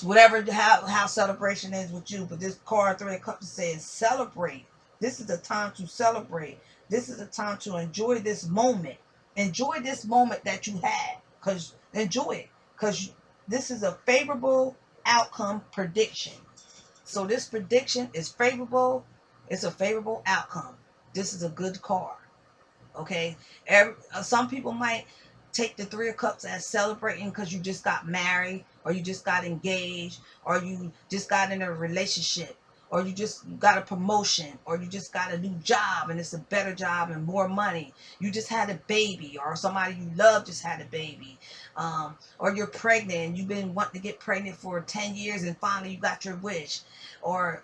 whatever how celebration is with you. But this card Three of Cups says celebrate. This is the time to celebrate. This is the time to enjoy this moment. Enjoy this moment that you had, because enjoy it, because this is a favorable outcome prediction. So this prediction is favorable. It's a favorable outcome. This is a good card. Okay. Some people might take the Three of Cups as celebrating because you just got married, or you just got engaged, or you just got in a relationship, or you just got a promotion, or you just got a new job and it's a better job and more money. You just had a baby, or somebody you love just had a baby, or you're pregnant and you've been wanting to get pregnant for 10 years and finally you got your wish, or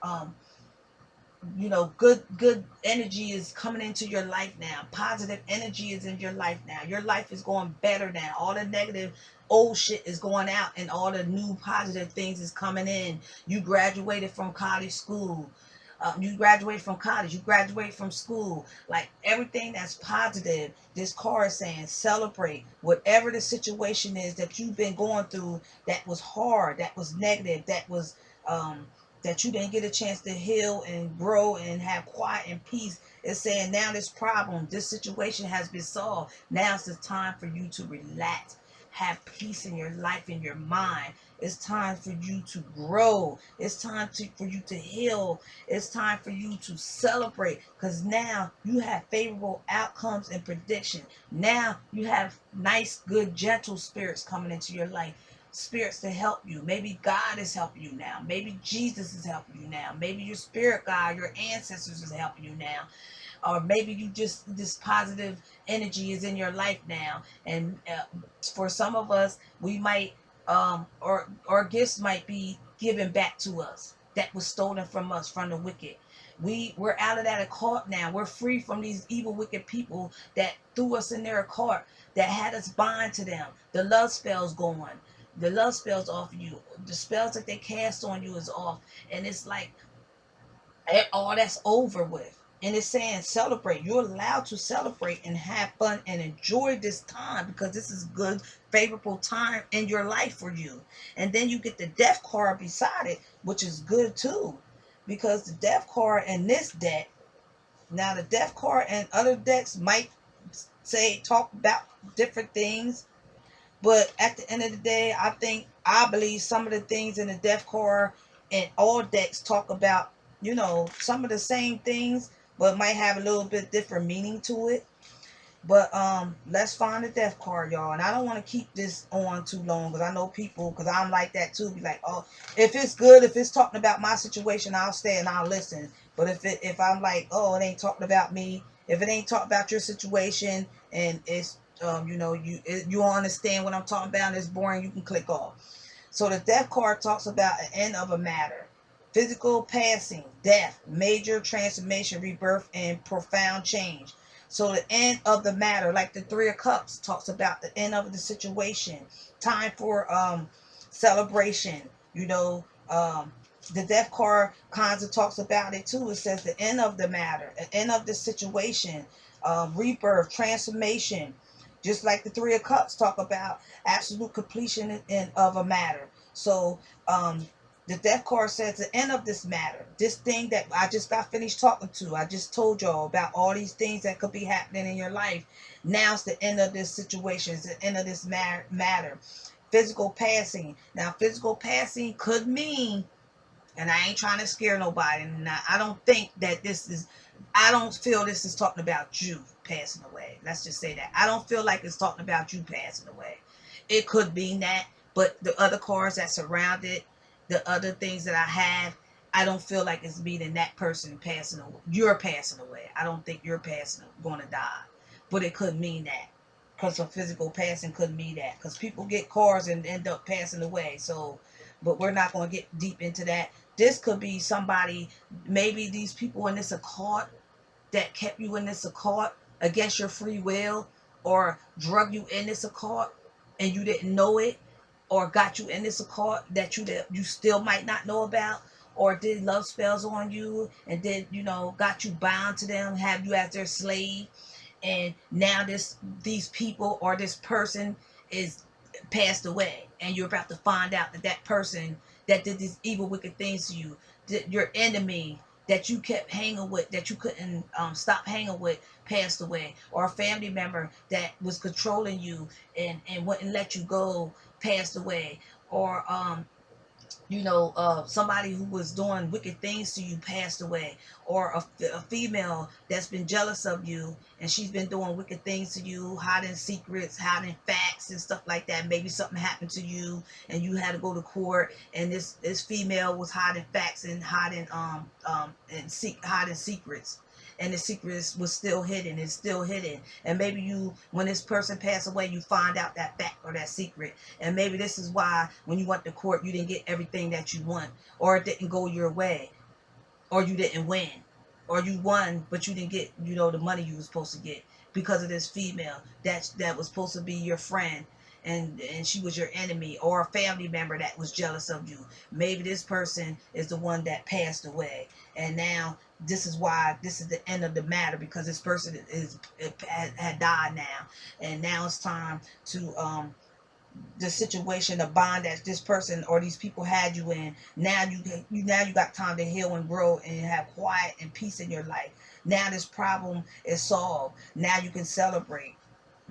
good energy is coming into your life now. Positive energy is in your life now. Your life is going better now. All the negative old shit is going out and all the new positive things is coming in. You graduated from college school. You graduate from college, you graduate from school, like everything that's positive. This card is saying celebrate whatever the situation is that you've been going through, that was hard, that was negative, um that you didn't get a chance to heal and grow and have quiet and peace. It's saying now this problem, this situation has been solved. Now it's the time for you to relax, have peace in your life, in your mind, It's time for you to grow. It's time for you to heal. It's time for you to celebrate, because now you have favorable outcomes and prediction. Now you have nice, good, gentle spirits coming into your life. Spirits to help you. Maybe God is helping you now. Maybe Jesus is helping you now. Maybe your spirit guide, your ancestors is helping you now. Or maybe you just, this positive energy is in your life now. And for some of us, we might or our gifts might be given back to us that was stolen from us from the wicked. We're out of that cult now. We're free from these evil wicked people that threw us in their cult, that had us bind to them. The love spell's going. The love spell's off of you. The spells that they cast on you is off. And it's like all that's over with. And it's saying celebrate. You're allowed to celebrate and have fun and enjoy this time, because this is good, favorable time in your life for you. And then you get the death card beside it, which is good too, because the death card in this deck, now the death card and other decks might say talk about different things, but at the end of the day, I believe some of the things in the death card and all decks talk about, some of the same things, but might have a little bit different meaning to it. But let's find the death card, y'all. And I don't want to keep this on too long, because I know people, because I'm like that too, be like, oh, if it's good, if it's talking about my situation, I'll stay and I'll listen. But if I'm like, oh, it ain't talking about me, if it ain't talking about your situation, and it's you don't understand what I'm talking about, and it's boring, you can click off. So the death card talks about an end of a matter, physical passing, death, major transformation, rebirth, and profound change. So the end of the matter, like the Three of Cups, talks about the end of the situation. Time for celebration. The death card kind of talks about it too. It says the end of the matter, the end of the situation, rebirth, transformation. Just like the Three of Cups talk about absolute completion of a matter. So the death card says the end of this matter, this thing that I just got finished talking to. I just told y'all about all these things that could be happening in your life. Now it's the end of this situation. It's the end of this matter. Physical passing. Now, physical passing could mean, and I ain't trying to scare nobody. And I don't think that I don't feel this is talking about you passing away. Let's just say that. I don't feel like it's talking about you passing away. It could be that, but the other cards that surround it, the other things that I have, I don't feel like it's meaning that person passing away. You're passing away. I don't think you're going to die. But it could mean that. Because a physical passing could mean that. Because people get cars and end up passing away. So, but we're not going to get deep into that. This could be somebody, maybe these people in this occult that kept you in this occult against your free will, or drug you in this occult and you didn't know it, or got you in this occult that you still might not know about, or did love spells on you and did got you bound to them, have you as their slave, and now these people or this person is passed away, and you're about to find out that that person that did these evil wicked things to you, your enemy that you kept hanging with, that you couldn't stop hanging with, passed away, or a family member that was controlling you and wouldn't let you go, passed away, or somebody who was doing wicked things to you passed away, or a female that's been jealous of you and she's been doing wicked things to you, hiding secrets, hiding facts and stuff like that. Maybe something happened to you and you had to go to court, and this female was hiding facts and hiding secrets, and the secrets was still hidden. It's still hidden. And maybe when this person passed away, you find out that fact or that secret. And maybe this is why when you went to court, you didn't get everything that you want, or it didn't go your way, or you didn't win, or you won but you didn't get the money you were supposed to get, because of this female that was supposed to be your friend, and she was your enemy, or a family member that was jealous of you. Maybe this person is the one that passed away, and now this is why this is the end of the matter, because this person had died now, and now it's time to the situation, the bond that this person or these people had you in. Now you got time to heal and grow and have quiet and peace in your life. Now this problem is solved. Now you can celebrate.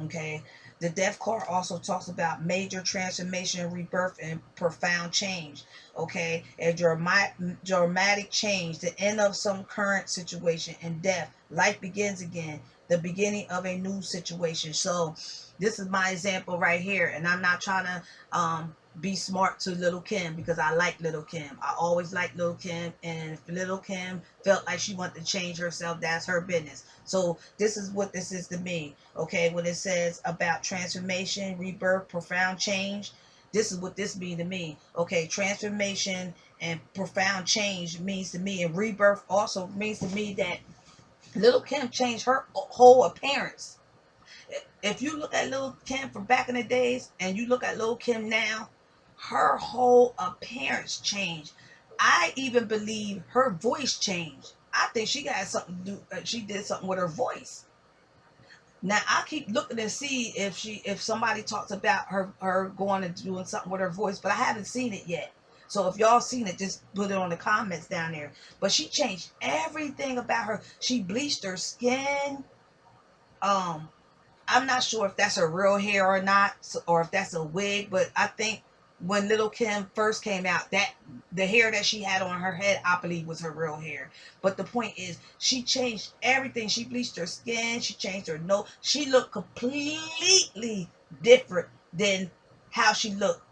Okay, The death card also talks about major transformation, rebirth, and profound change. Okay, a dramatic change, the end of some current situation, and death. Life begins again, the beginning of a new situation. So, this is my example right here, and I'm not trying to be smart to Little Kim because I like Little Kim. I always liked Little Kim, and if Little Kim felt like she wanted to change herself, that's her business. So this is what this is to me. Okay, when it says about transformation, rebirth, profound change, this is what this means to me. Okay, transformation and profound change means to me, and rebirth also means to me that Little Kim changed her whole appearance. If you look at Lil Kim from back in the days and you look at Lil Kim now, her whole appearance changed. I even believe her voice changed. I think she got something to do. She did something with her voice. Now I keep looking to see if somebody talks about her going and doing something with her voice, but I haven't seen it yet. So if y'all seen it, just put it on the comments down there. But she changed everything about her. She bleached her skin. Um, I'm not sure if that's her real hair or not, or if that's a wig. But I think when Little Kim first came out, that the hair that she had on her head, I believe, was her real hair. But the point is, she changed everything. She bleached her skin. She changed her nose. She looked completely different than how she looked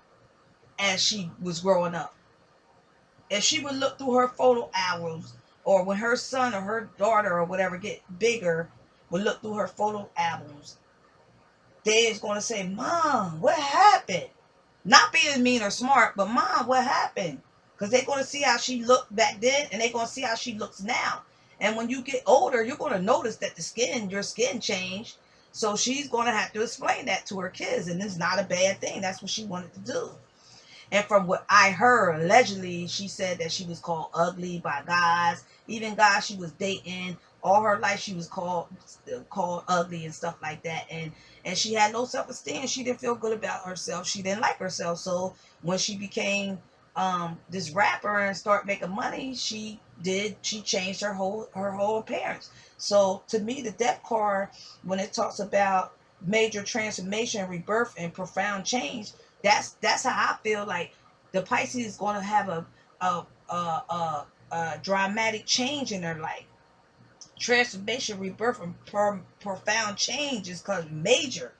as she was growing up. If she would look through her photo albums, or when her son or her daughter or whatever get bigger, would look through her photo albums, they is going to say, Mom, what happened? Not being mean or smart, but Mom, what happened? Because they're going to see how she looked back then, and they're going to see how she looks now. And when you get older, you're going to notice that your skin changed. So she's going to have to explain that to her kids, and it's not a bad thing. That's what she wanted to do. And from what I heard, allegedly, she said that she was called ugly by guys, even guys she was dating. All her life, she was called ugly and stuff like that. And she had no self esteem. She didn't feel good about herself. She didn't like herself. So when she became this rapper and start making money, she changed her whole appearance. So to me, the death card, when it talks about major transformation, rebirth, and profound change, that's how I feel like the Pisces is going to have a dramatic change in their life. Transformation, rebirth, and profound change is cause major.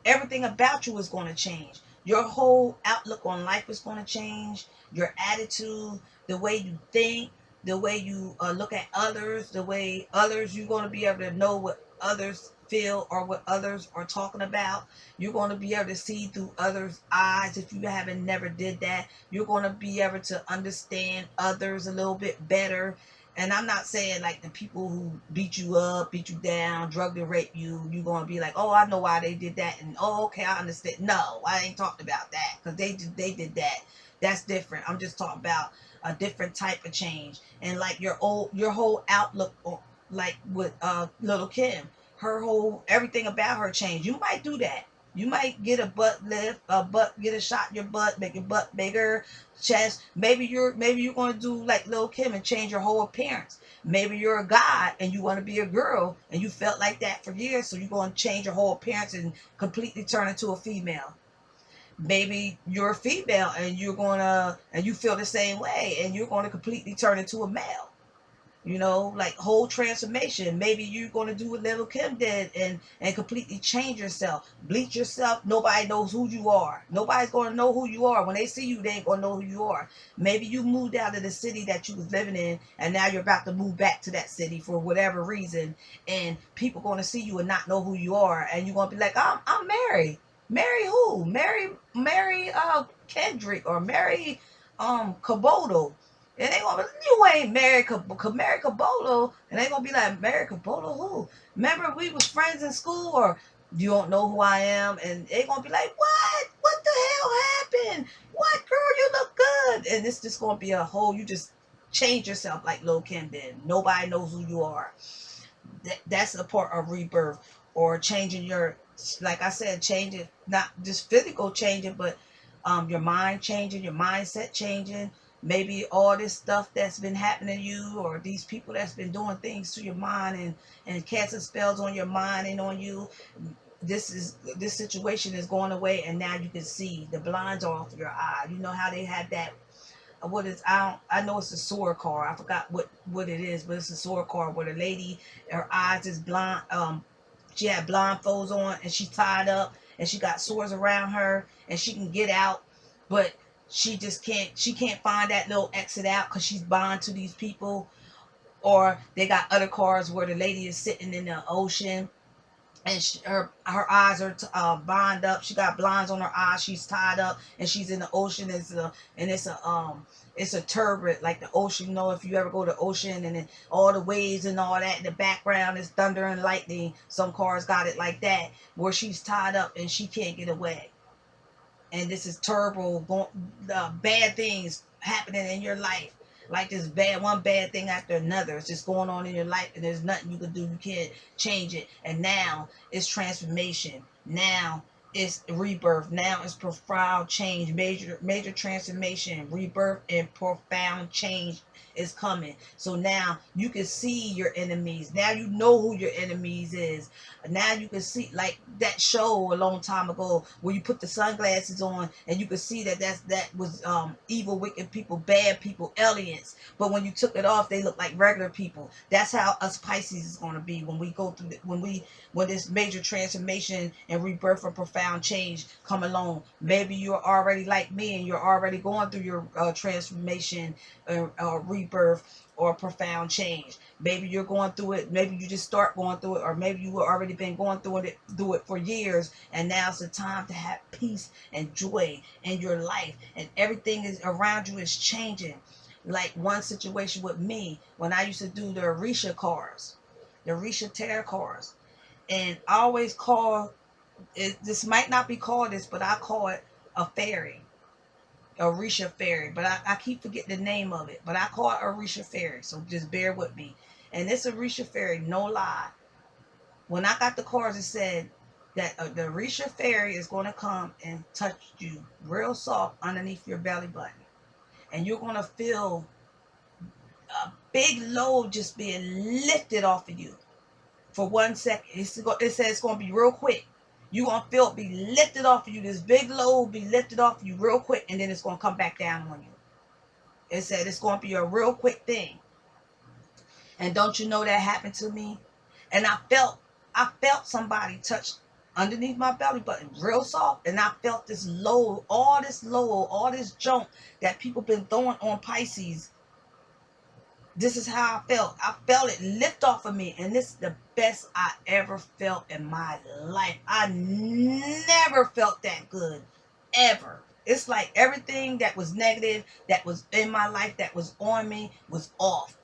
Everything about you is going to change. Your whole outlook on life is going to change. Your attitude, the way you think, the way you look at others, the way others, you're going to be able to know what others feel or what others are talking about. You're going to be able to see through others' eyes if you haven't never did that. You're going to be able to understand others a little bit better. And I'm not saying like the people who beat you up, beat you down, drug and rape you, you're going to be like, oh, I know why they did that. And, oh, okay, I understand. No, I ain't talking about that because they did that. That's different. I'm just talking about a different type of change. And like your whole outlook, like with Little Kim, her whole, everything about her changed. You might do that. You might get a butt lift, get a shot in your butt, make your butt bigger, chest. Maybe you're going to do like Lil Kim and change your whole appearance. Maybe you're a guy and you want to be a girl and you felt like that for years, so you're going to change your whole appearance and completely turn into a female. Maybe you're a female and you feel the same way and you're going to completely turn into a male. Like whole transformation. Maybe you're going to do what Little Kim did and completely change yourself, bleach yourself. Nobody knows who you are. Nobody's going to know who you are. When they see you, they ain't going to know who you are. Maybe you moved out of the city that you was living in and now you're about to move back to that city for whatever reason, and people going to see you and not know who you are, and you're going to be like, I'm Mary. Mary who? Mary Kendrick, or Mary Kaboto. And they gonna, you ain't Mary Cabolo, and they gonna be like, Mary Cabolo who? Remember we was friends in school, or you don't know who I am, and they gonna be like, what? What the hell happened? What, girl? You look good, and it's just gonna be a whole. You just change yourself like Lil Kim did. Nobody knows who you are. That's a part of rebirth, or changing your, like I said, changing not just physical changing, but your mind changing, your mindset changing. Maybe all this stuff that's been happening to you, or these people that's been doing things to your mind and casting spells on your mind and on you. this situation is going away, and now you can see the blinds are off your eye. You know how they had that, what is, I know it's a sword car. I forgot what it is, but it's a sword car where the lady, her eyes is blind. She had blindfolds on and she's tied up and she got swords around her and she can get out, but she just can't. She can't find that little exit out because she's bound to these people. Or they got other cars where the lady is sitting in the ocean and her eyes are bound up. She got blinds on her eyes. She's tied up and she's in the ocean. It's a turbid like the ocean. You know, if you ever go to the ocean and then all the waves and all that in the background is thunder and lightning. Some cars got it like that where she's tied up and she can't get away. And this is terrible, bad things happening in your life, like this bad one bad thing after another. It's just going on in your life and there's nothing you can do. You can't change it. And now it's transformation. Now it's rebirth. Now it's profound change. Major transformation, rebirth, and profound change is coming. So now you can see your enemies. Now you know who your enemies is. Now you can see, like that show a long time ago where you put the sunglasses on and you could see that was evil, wicked people, bad people, aliens. But when you took it off, they look like regular people. That's how us Pisces is going to be when we go through when this major transformation and rebirth or profound change come along. Maybe you're already like me and you're already going through your transformation or rebirth or profound change. Maybe you're going through it. Maybe you just start going through it, or maybe you were already been going through it for years, and now it's the time to have peace and joy in your life, and everything is around you is changing. Like one situation with me when I used to do the Orisha cards, the Orisha tarot cards, and I always call it. This might not be called this, but I call it a fairy. Orisha Fairy, but I keep forgetting the name of it. But I call it Orisha Fairy, so just bear with me. And this Orisha Fairy, no lie, when I got the cards, it said that the Orisha Fairy is going to come and touch you real soft underneath your belly button. And you're going to feel a big load just being lifted off of you for 1 second. It says it's going to be real quick. You're going to feel it be lifted off of you. This big load be lifted off of you real quick, and then it's going to come back down on you. It said it's going to be a real quick thing. And don't you know that happened to me? And I felt somebody touch underneath my belly button real soft. And I felt this load, all this junk that people been throwing on Pisces. This is how I felt. I felt it lift off of me. And this is the best I ever felt in my life. I never felt that good. Ever. It's like everything that was negative, that was in my life, that was on me, was off.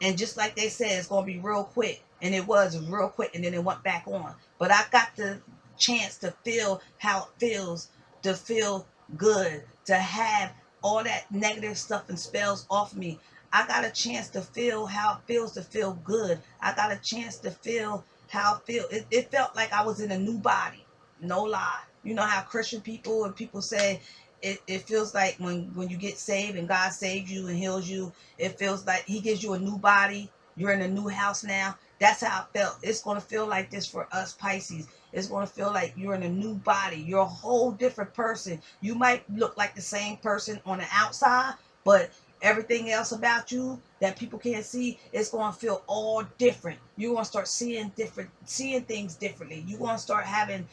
And just like they said, it's going to be real quick. And it was real quick. And then it went back on. But I got the chance to feel how it feels to feel good, to have all that negative stuff and spells off me. I got a chance to feel how it feels to feel good. I got a chance to feel how it feels. It felt like I was in a new body. No lie. You know how Christian people and people say it feels like when you get saved and God saves you and heals you, it feels like he gives you a new body. You're in a new house now. That's how it felt. It's going to feel like this for us Pisces. It's going to feel like you're in a new body. You're a whole different person. You might look like the same person on the outside, but everything else about you that people can't see, it's going to feel all different. You're going to start seeing things differently. You're going to start having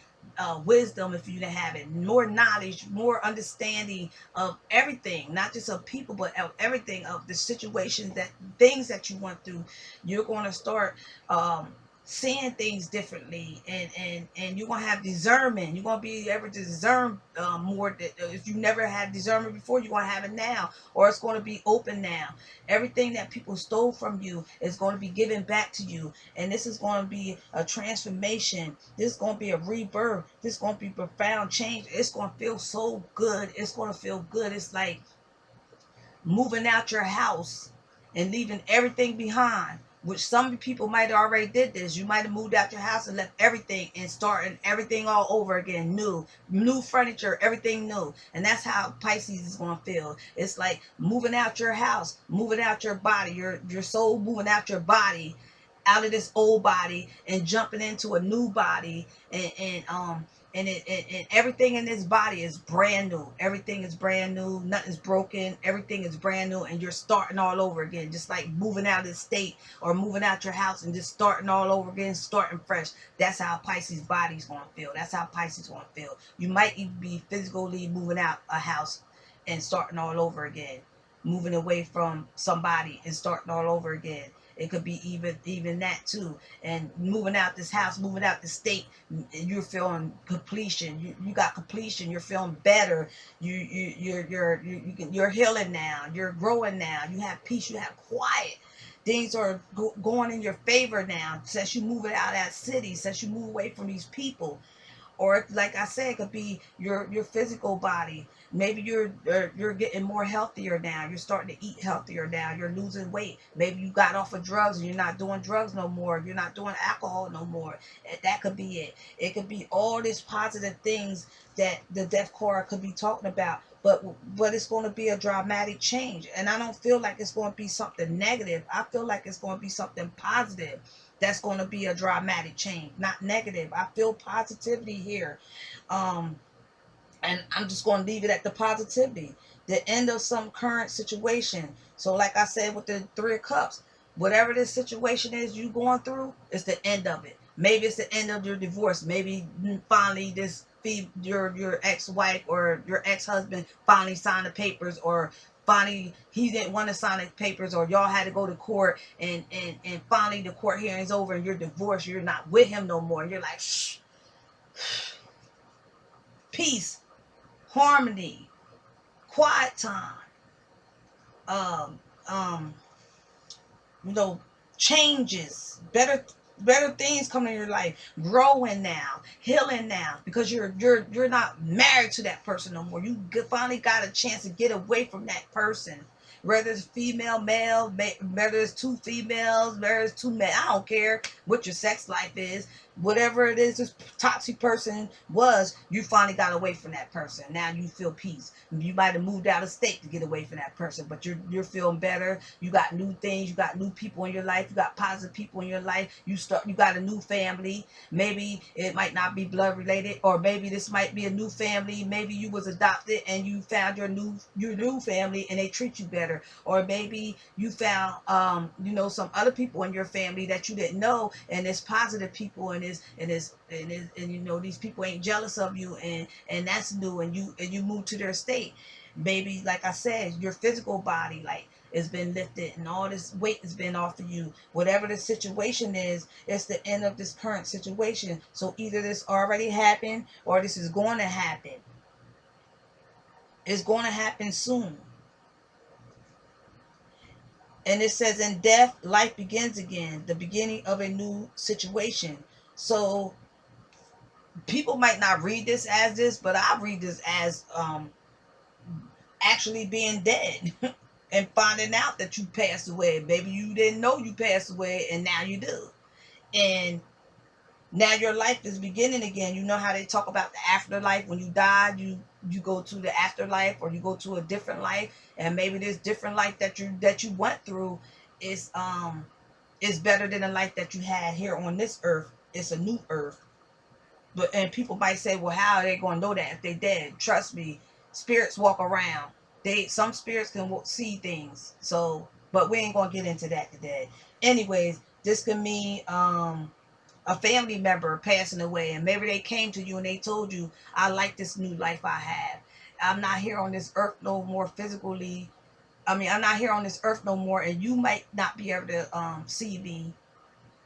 wisdom, if you didn't have it, more knowledge, more understanding of everything, not just of people, but of everything, of the situations, that things that you went through. You're going to start seeing things differently, and you're going to have discernment. You're going to be able to discern more. If you never had discernment before, you're going to have it now, or it's going to be open now. Everything that people stole from you is going to be given back to you, and this is going to be a transformation. This is going to be a rebirth. This is going to be profound change. It's going to feel so good. It's going to feel good. It's like moving out your house and leaving everything behind, which some people might have already did this. You might have moved out your house and left everything and starting everything all over again, new furniture, everything new. And that's how Pisces is going to feel. It's like moving out your house, moving out your body, your soul moving out your body, out of this old body and jumping into a new body, and everything in this body is brand new. Everything is brand new. Nothing's broken. Everything is brand new, and you're starting all over again, just like moving out of the state or moving out your house and just starting all over again, starting fresh. That's how Pisces body's gonna feel. That's how Pisces gonna feel. You might even be physically moving out a house and starting all over again, moving away from somebody and starting all over again. It could be even that too. And moving out this house, moving out the state, you're feeling completion. You got completion. You're feeling better. You're healing now. You're growing now. You have peace. You have quiet. Things are going in your favor now. Since you move it out of that city, since you move away from these people, or like I said, it could be your physical body. Maybe you're getting more healthier now. You're starting to eat healthier now. You're losing weight. Maybe you got off of drugs and you're not doing drugs no more. You're not doing alcohol no more. That could be it. It could be all these positive things that the death card could be talking about. But it's going to be a dramatic change, and I don't feel like it's going to be something negative. I feel like it's going to be something positive. That's going to be a dramatic change, not negative. I feel positivity here. Um, and I'm just going to leave it at the positivity. The end of some current situation. So, like I said with the Three of Cups, whatever this situation is you going through, it's the end of it. Maybe it's the end of your divorce. Maybe finally your ex-wife or your ex-husband finally signed the papers, or finally he didn't want to sign the papers, or y'all had to go to court, and finally the court hearing's over and you're divorced. You're not with him no more. You're like, shh, peace, harmony, quiet time, um, um, you know, changes, better things coming in your life, growing now, healing now, because you're not married to that person no more. You finally got a chance to get away from that person. Whether it's female, male, whether it's two females, whether it's two men, I don't care what your sex life is. Whatever it is, this toxic person was, you finally got away from that person. Now you feel peace. You might have moved out of state to get away from that person, but you're feeling better. You got new things. You got new people in your life. You got positive people in your life. You got a new family. Maybe it might not be blood related, or maybe this might be a new family. Maybe you was adopted and you found your new family and they treat you better. Or maybe you found some other people in your family that you didn't know, and it's positive people, and these people ain't jealous of you, and that's new, and you move to their state. Maybe, like I said, your physical body, like, it's been lifted and all this weight has been off of you. Whatever the situation is, it's the end of this current situation. So either this already happened or this is going to happen. It's going to happen soon. And it says, in death, life begins again, the beginning of a new situation. So people might not read this as this, but I read this as actually being dead and finding out that you passed away. Maybe you didn't know you passed away, and now you do. And now your life is beginning again. You know how they talk about the afterlife. When you die, you go to the afterlife, or you go to a different life, and maybe this different life that you went through is better than the life that you had here on this earth. It's a new earth. And people might say, well, how are they going to know that if they dead? Trust me, spirits walk around. Some spirits can see things. So, but we ain't going to get into that today. Anyways, this can mean a family member passing away, and maybe they came to you and they told you, I like this new life I have. I'm not here on this earth no more physically. I'm not here on this earth no more, and you might not be able to see me,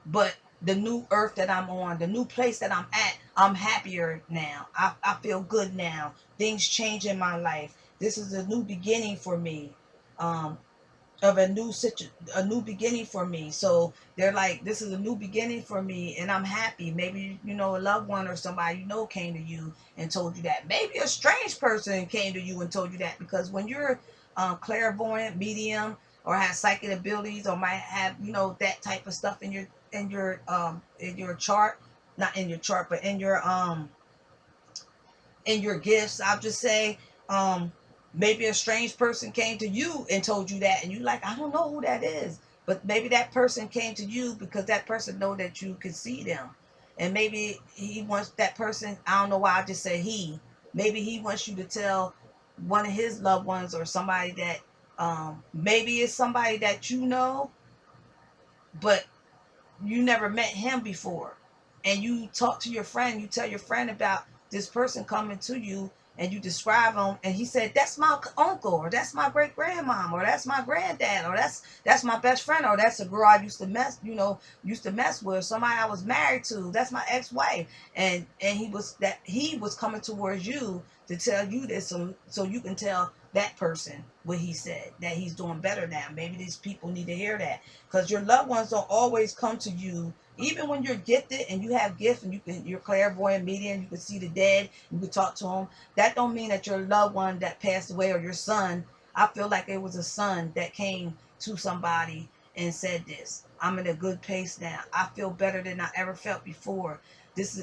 but the new earth that I'm on, the new place that I'm at, I'm happier now. I feel good now. Things change in my life. This is a new beginning for me. Of a new beginning for me. So they're like, this is a new beginning for me, and I'm happy. Maybe a loved one or somebody came to you and told you that. Maybe a strange person came to you and told you that, because when you're clairvoyant, medium, or have psychic abilities, or might have that type of stuff in your chart, not in your chart, but in your gifts, I'll just say, maybe a strange person came to you and told you that, and you like, I don't know who that is, But maybe that person came to you because that person know that you can see them. And maybe he wants that person, I don't know why I just said he. Maybe he wants you to tell one of his loved ones or somebody that maybe it's somebody that you know, but you never met him before, and you talk to your friend, you tell your friend about this person coming to you, and you describe him, and he said, that's my uncle, or that's my great grandmom, or that's my granddad, or that's my best friend, or that's a girl I used to mess with, somebody I was married to, that's my ex-wife. And he was coming towards you to tell you this, so you can tell that person what he said, that he's doing better now. Maybe these people need to hear that, because your loved ones don't always come to you. Even when you're gifted and you have gifts and you're clairvoyant, medium, you can see the dead, you can talk to them. That don't mean that your loved one that passed away, or your son. I feel like it was a son that came to somebody and said this. I'm in a good place now. I feel better than I ever felt before.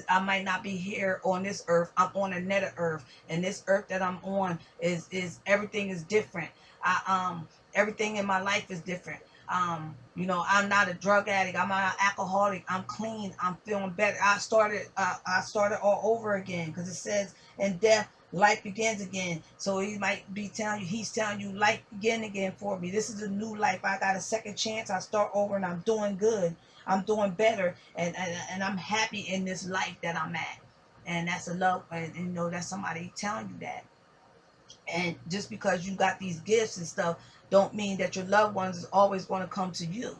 I might not be here on this earth. I'm on another earth, and this earth that I'm on is everything is different. Everything in my life is different. I'm not a drug addict, I'm not an alcoholic, I'm clean, I'm feeling better. I started all over again, because it says in death life begins again. So he's telling you life begin again for me. This is a new life. I got a second chance. I start over, and I'm doing good. I'm doing better, and I'm happy in this life that I'm at. And that's a love, and that's somebody telling you that. And just because you got these gifts and stuff, don't mean that your loved ones is always going to come to you.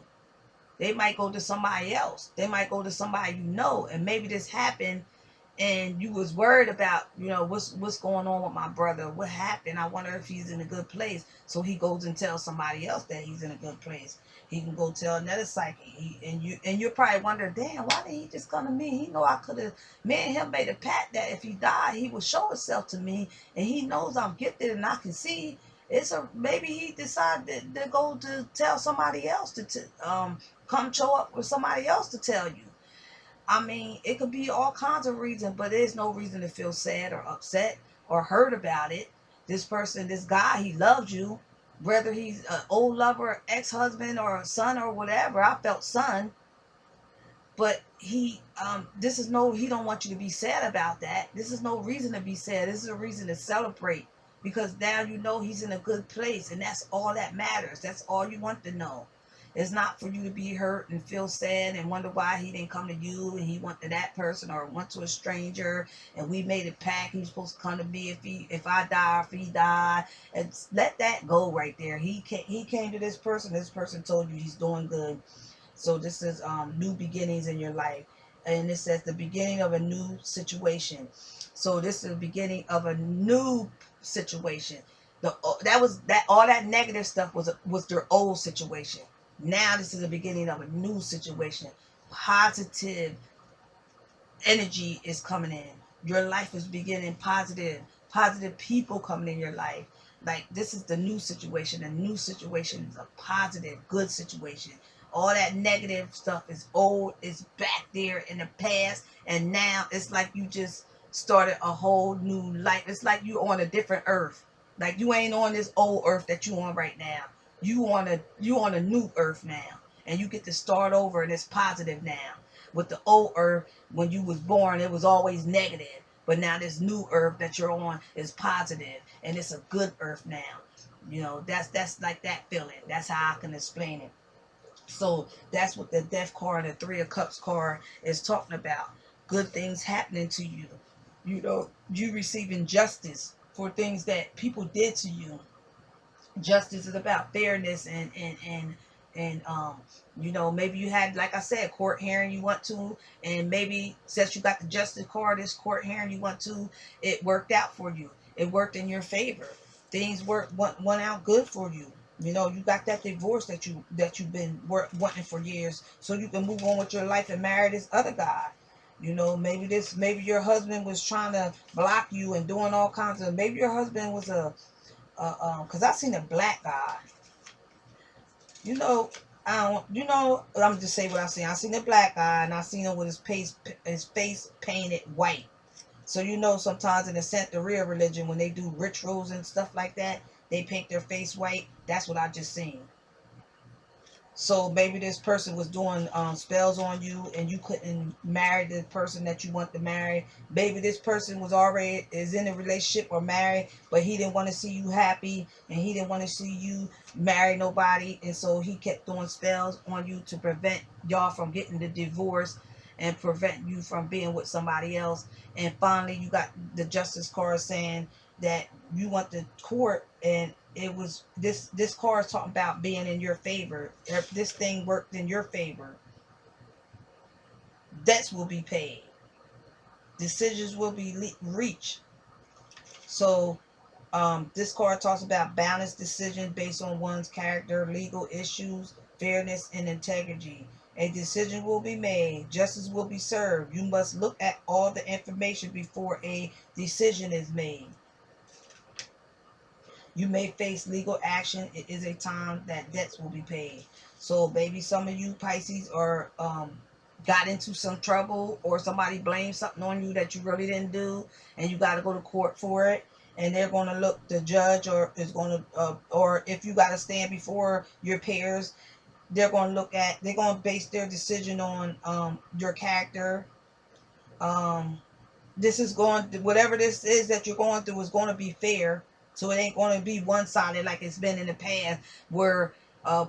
They might go to somebody else. They might go to somebody and maybe this happened, and you was worried about, what's going on with my brother, what happened, I wonder if he's in a good place. So he goes and tells somebody else that he's in a good place. He can go tell another psychic. And you're probably wondering, damn, why did he just come to me? He know I could have, me and him made a pact that if he died, he would show himself to me, and he knows I'm gifted and I can see. Maybe he decided to go to tell somebody else come show up with somebody else to tell you. I mean, it could be all kinds of reasons, but there's no reason to feel sad or upset or hurt about it. This guy, he loves you, whether he's an old lover, ex-husband, or a son, or whatever. I felt son, but he don't want you to be sad about that. This is no reason to be sad. This is a reason to celebrate, because now you know he's in a good place, and that's all that matters. That's all you want to know. It's not for you to be hurt and feel sad and wonder why he didn't come to you and he went to that person or went to a stranger, and we made a pact he's supposed to come to me if I die or if he died. And let that go right there. He came to this person. This person told you he's doing good. So this is new beginnings in your life. And it says the beginning of a new situation. So this is the beginning of a new situation. All that negative stuff was their old situation. Now this is the beginning of a new situation. Positive energy is coming in. Your life is beginning positive. Positive people coming in your life. Like, this is the new situation. The new situation is a positive, good situation. All that negative stuff is old, is back there in the past, and now it's like you just started a whole new life. It's like you on a different earth. Like, you ain't on this old earth that you on right now. You on a new earth now, and you get to start over, and it's positive now. With the old earth, when you was born, it was always negative. But now this new earth that you're on is positive, and it's a good earth now. That's like that feeling. That's how I can explain it. So that's what the Death card and the Three of Cups card is talking about. Good things happening to you. You receiving justice for things that people did to you. Justice is about fairness, and maybe you had, like I said, court hearing you went to, and maybe since you got the justice card, this court hearing you went to, it worked out for you. It worked in your favor. Things went out good for you. You got that divorce that you've been wanting for years, so you can move on with your life and marry this other guy. Maybe your husband was trying to block you and doing all kinds of. Maybe your husband was because I seen a black guy. You know, I don't. I'm just say what I seen. I seen a black guy, and I seen him with his face painted white. So sometimes in the Santeria religion, when they do rituals and stuff like that, they paint their face white. That's what I just seen. So maybe this person was doing spells on you, and you couldn't marry the person that you want to marry. Maybe this person was already is in a relationship or married, but he didn't want to see you happy, and he didn't want to see you marry nobody, and so he kept doing spells on you to prevent y'all from getting the divorce and prevent you from being with somebody else. And finally, you got the justice card saying that you want the court, and it was this card is talking about being in your favor. If this thing worked in your favor, debts will be paid, decisions will be reached. So this card talks about balanced decision based on one's character, legal issues, fairness, and integrity. A decision will be made, justice will be served. You must look at all the information before a decision is made. You may face legal action. It is a time that debts will be paid. So maybe some of you Pisces are got into some trouble, or somebody blamed something on you that you really didn't do, and you got to go to court for it. And they're going to look, the judge or is going to, or if you got to stand before your peers, they're going to base their decision on your character. Um, this is going, whatever this is that you're going through is going to be fair. So it ain't going to be one-sided like it's been in the past, where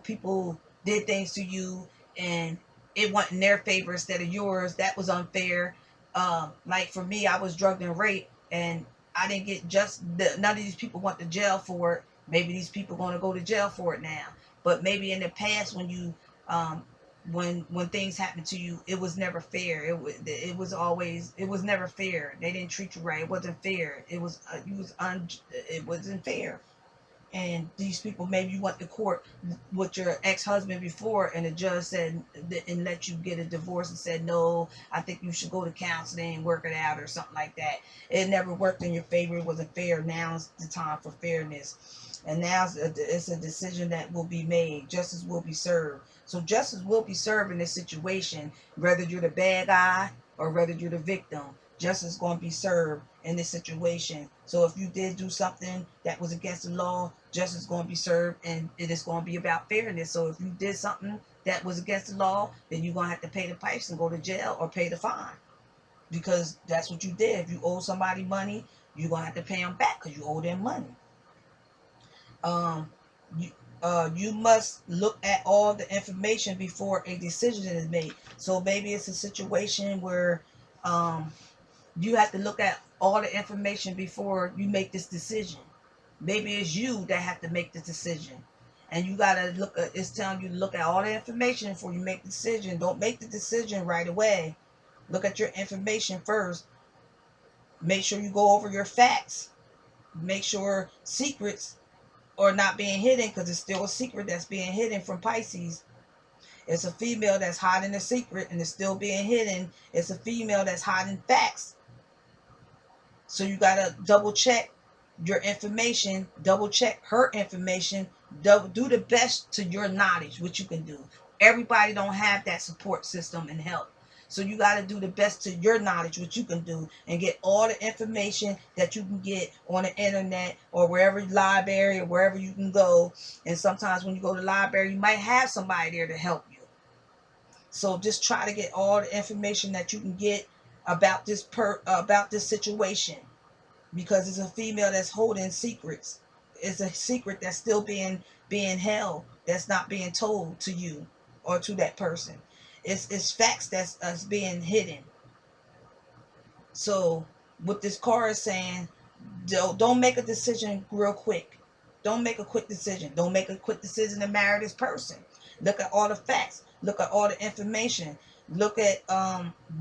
people did things to you and it went in their favor instead of yours. That was unfair. Like for me, I was drugged and raped, and I didn't get none of these people went to jail for it. Maybe these people going to go to jail for it now. But maybe in the past, when you um, when things happened to you, it was never fair. It was never fair. They didn't treat you right. It wasn't fair. It wasn't fair. And these people, maybe you went to court with your ex-husband before, and the judge said and let you get a divorce and said, no, I think you should go to counseling and work it out or something like that. It never worked in your favor. It wasn't fair. Now's the time for fairness. And now it's a decision that will be made. Justice will be served. So justice will be served in this situation, whether you're the bad guy or whether you're the victim. Justice is going to be served in this situation. So if you did do something that was against the law, justice is going to be served, and it is going to be about fairness. So if you did something that was against the law, then you're going to have to pay the price and go to jail or pay the fine, because that's what you did. If you owe somebody money, you're going to have to pay them back because you owe them money. Um, you, you must look at all the information before a decision is made. So maybe it's a situation where um, you have to look at all the information before you make this decision. Maybe it's you that have to make the decision, and you gotta look at. It's telling you to look at all the information before you make the decision. Don't make the decision right away. Look at your information first. Make sure you go over your facts. Make sure secrets are not being hidden, because it's still a secret that's being hidden from Pisces. It's a female that's hiding a secret and it's still being hidden. It's a female that's hiding facts. So you gotta double check your information, double check her information, do the best to your knowledge, what you can do. Everybody don't have that support system and help. So you got to do the best to your knowledge, what you can do, and get all the information that you can get on the internet or wherever, library or wherever you can go. And sometimes when you go to the library, you might have somebody there to help you. So just try to get all the information that you can get about about this situation, because it's a female that's holding secrets. It's a secret that's still being held, that's not being told to you or to that person. It's facts that's being hidden. So what this card is saying, don't make a decision real quick. Don't make a quick decision. Don't make a quick decision to marry this person. Look at all the facts. Look at all the information. Look at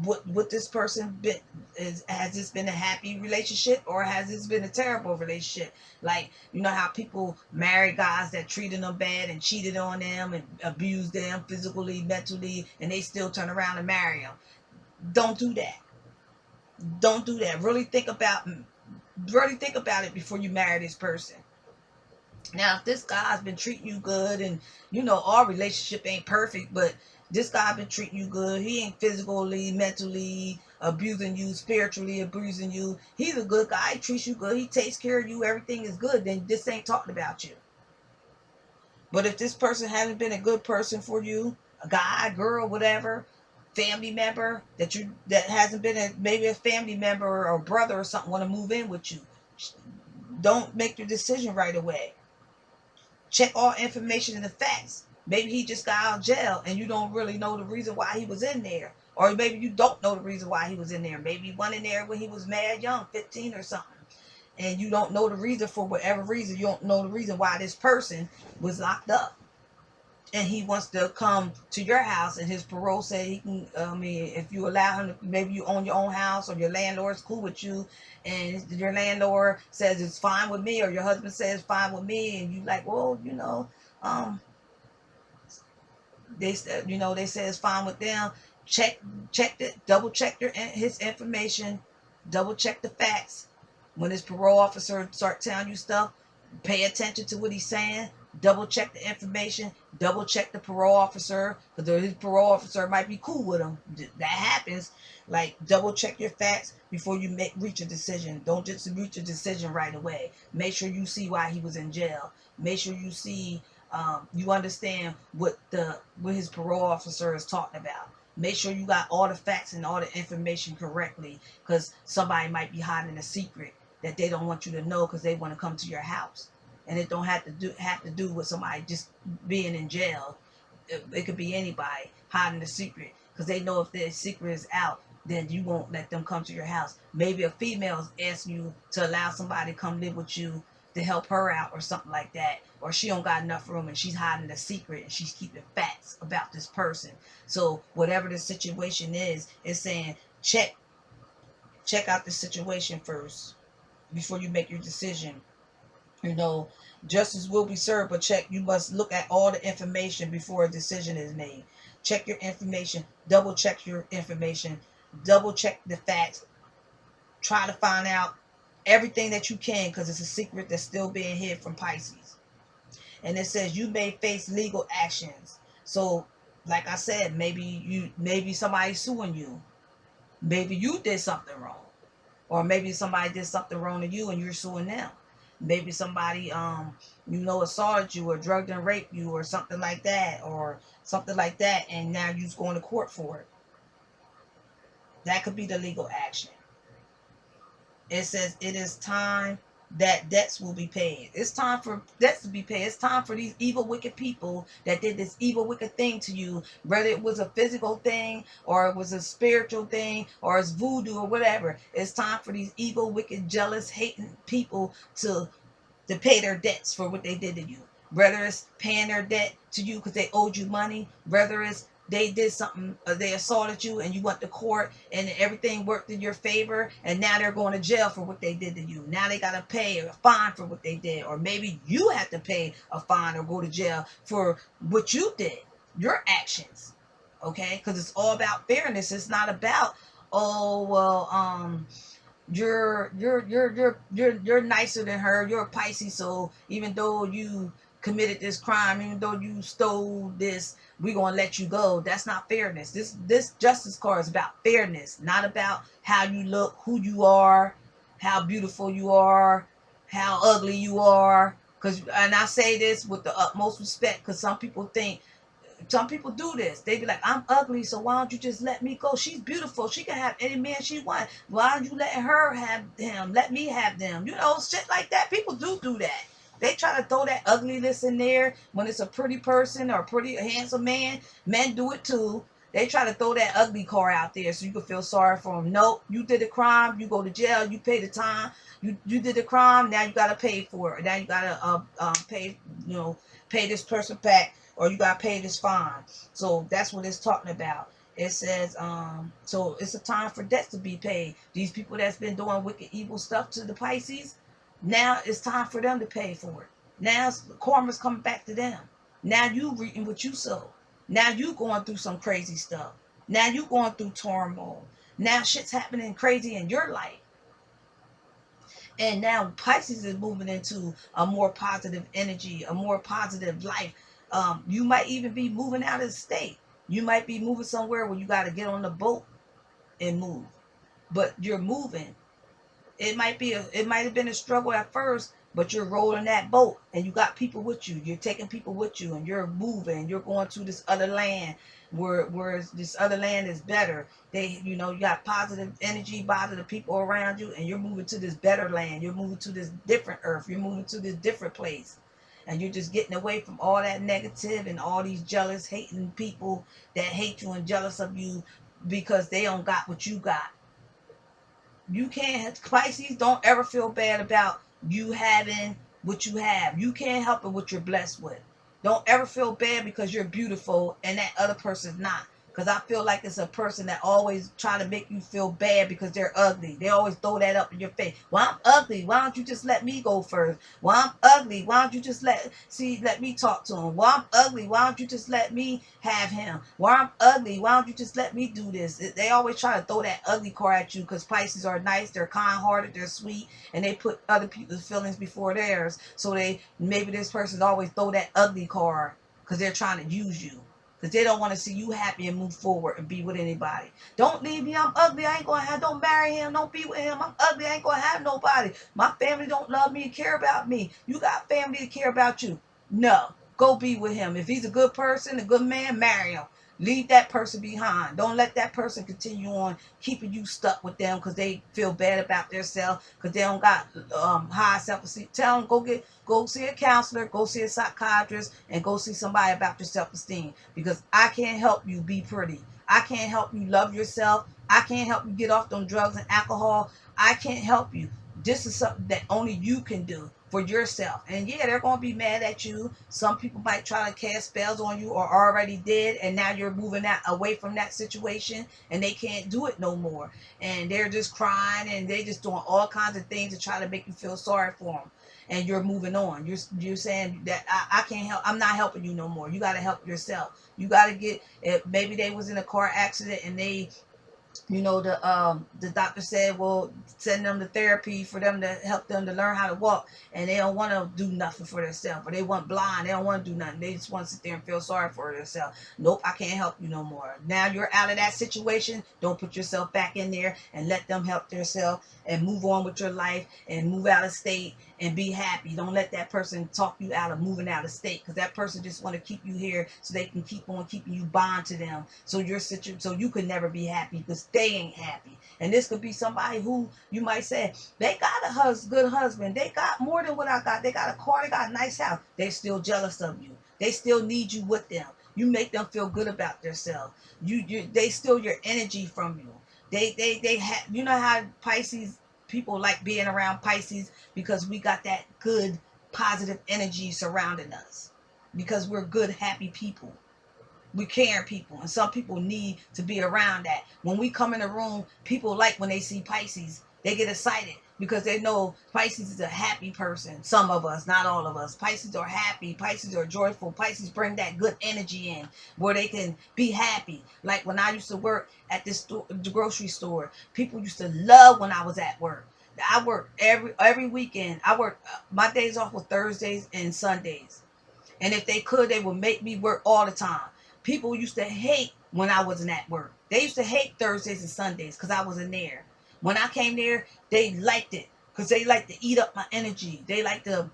what this person been is. Has this been a happy relationship, or has this been a terrible relationship? Like, you know how people marry guys that treated them bad and cheated on them and abused them physically, mentally, and they still turn around and marry them. Don't do that. Don't do that. Really think about it before you marry this person. Now, if this guy's been treating you good, and you know our relationship ain't perfect, but this guy been treating you good, he ain't physically, mentally abusing you, spiritually abusing you, he's a good guy, he treats you good, he takes care of you, everything is good, then this ain't talking about you. But if this person hasn't been a good person for you, a guy, girl, whatever, family member that hasn't been maybe a family member or brother or something want to move in with you, don't make your decision right away. Check all information and the facts. Maybe he just got out of jail and you don't really know the reason why he was in there. Or maybe you don't know the reason why he was in there. Maybe he went in there when he was mad young, 15 or something. And you don't know the reason for whatever reason. You don't know the reason why this person was locked up. And he wants to come to your house, and his parole said he can, if you allow him to, maybe you own your own house or your landlord's cool with you, and your landlord says it's fine with me, or your husband says fine with me, and you like, well, um they said, they say it's fine with them. Check it, double check his information, double check the facts. When his parole officer start telling you stuff, pay attention to what he's saying. Double check the information. Double check the parole officer, because his parole officer might be cool with him. That happens. Like, double check your facts before you reach a decision. Don't just reach a decision right away. Make sure you see why he was in jail. Make sure you see, you understand what his parole officer is talking about. Make sure you got all the facts and all the information correctly, because somebody might be hiding a secret that they don't want you to know because they want to come to your house. And it don't have to do with somebody just being in jail. It could be anybody hiding a secret, because they know if their secret is out, then you won't let them come to your house. Maybe a female is asking you to allow somebody to come live with you to help her out or something like that, or she don't got enough room and she's hiding a secret and she's keeping facts about this person. So whatever the situation is, it's saying check out the situation first before you make your decision. you know Justice will be served, but you must look at all the information before a decision is made. Check your information, double check your information, double check the facts. Try to find out everything that you can, because it's a secret that's still being hid from Pisces. And it says you may face legal actions. So like I said, maybe somebody's suing you. Maybe you did something wrong, or maybe somebody did something wrong to you and you're suing them. Maybe somebody assaulted you or drugged and raped you or something like that, and now you're going to court for it. That could be the legal action. It says it is time that debts will be paid. It's time for debts to be paid. It's time for these evil, wicked people that did this evil, wicked thing to you, whether it was a physical thing or it was a spiritual thing or it's voodoo or whatever. It's time for these evil, wicked, jealous, hating people to pay their debts for what they did to you. Whether it's paying their debt to you because they owed you money, whether it's they did something, they assaulted you and you went to court and everything worked in your favor, and now they're going to jail for what they did to you. Now they got to pay a fine for what they did, or maybe you have to pay a fine or go to jail for what you did, your actions. Okay, because it's all about fairness. It's not about, oh well, you're nicer than her. You're a Pisces, so even though you committed this crime, even though you stole this, we're gonna let you go. That's not fairness. This justice card is about fairness, not about how you look, who you are, how beautiful you are, how ugly you are. And I say this with the utmost respect, because some people do this. They be like, I'm ugly, so why don't you just let me go? She's beautiful. She can have any man she wants. Why don't you let her have him? Let me have them. Shit like that. People do that. They try to throw that ugliness in there when it's a pretty person or a pretty handsome man. Men do it too. They try to throw that ugly car out there so you can feel sorry for them. Nope, you did a crime. You go to jail. You pay the time. You did a crime. Now you gotta pay for it. Now you gotta pay pay this person back, or you got to pay this fine. So that's what it's talking about. It says, so it's a time for debts to be paid. These people that's been doing wicked, evil stuff to the Pisces, now it's time for them to pay for it. Now karma's coming back to them. Now you reaping what you sow. Now you going through some crazy stuff. Now you going through turmoil. Now shit's happening crazy in your life. And now Pisces is moving into a more positive energy, a more positive life. You might even be moving out of the state. You might be moving somewhere where you got to get on the boat and move. But you're moving. It might have been a struggle at first, but you're rolling that boat and you got people with you. You're taking people with you and you're moving. You're going to this other land where this other land is better. They, you know, you got positive energy, positive people around you, and you're moving to this better land. You're moving to this different earth. You're moving to this different place. And you're just getting away from all that negative and all these jealous, hating people that hate you and jealous of you because they don't got what you got. You can't, Pisces, don't ever feel bad about you having what you have. You can't help it what you're blessed with. Don't ever feel bad because you're beautiful and that other person's not. Because I feel like it's a person that always try to make you feel bad because they're ugly. They always throw that up in your face. Well, I'm ugly. Why don't you just let me go first? Well, I'm ugly. Why don't you just let me talk to him? Well, I'm ugly. Why don't you just let me have him? Well, I'm ugly. Why don't you just let me do this? They always try to throw that ugly card at you because Pisces are nice. They're kind-hearted. They're sweet. And they put other people's feelings before theirs. So maybe this person always throw that ugly card because they're trying to use you, because they don't want to see you happy and move forward and be with anybody. Don't leave me. I'm ugly. I ain't gonna have. Don't marry him. Don't be with him. I'm ugly. I ain't gonna have nobody. My family don't love me and care about me. You got family to care about you. No, go be with him. If he's a good person, a good man, marry him. Leave that person behind. Don't let that person continue on keeping you stuck with them because they feel bad about themselves, because they don't got high self-esteem. Tell them go see a counselor, go see a psychiatrist, and go see somebody about your self-esteem, because I can't help you be pretty. I can't help you love yourself. I can't help you get off them drugs and alcohol. I can't help you. This is something that only you can do for yourself. And yeah, they're going to be mad at you. Some people might try to cast spells on you or already did, and now you're moving that away from that situation and they can't do it no more. And they're just crying and they just doing all kinds of things to try to make you feel sorry for them. And you're moving on. You're saying that I can't help. I'm not helping you no more. You got to help yourself. You got to get. Maybe they was in a car accident and they, the doctor said, well, send them to therapy for them to help them to learn how to walk, and they don't want to do nothing for themselves, or they want blind, they don't want to do nothing, they just want to sit there and feel sorry for themselves. Nope, I can't help you no more. Now you're out of that situation. Don't put yourself back in there, and let them help themselves and move on with your life and move out of state and be happy. Don't let that person talk you out of moving out of state, because that person just want to keep you here so they can keep on keeping you bond to them, so so you could never be happy because they ain't happy. And this could be somebody who you might say they got a good husband, they got more than what I got, they got a car, they got a nice house. They still jealous of you. They still need you with them. You make them feel good about themselves. They steal your energy from you. They have, you know how Pisces people like being around Pisces, because we got that good positive energy surrounding us, because we're good happy people. We care people, and some people need to be around that. When we come in a room, people like when they see Pisces, they get excited because they know Pisces is a happy person. Some of us, not all of us. Pisces are happy. Pisces are joyful. Pisces bring that good energy in where they can be happy. Like when I used to work at this the grocery store, people used to love when I was at work. I worked every weekend. I worked, my days off were Thursdays and Sundays. And if they could, they would make me work all the time. People used to hate when I wasn't at work. They used to hate Thursdays and Sundays because I wasn't there. When I came there, they liked it because they like to eat up my energy. They like to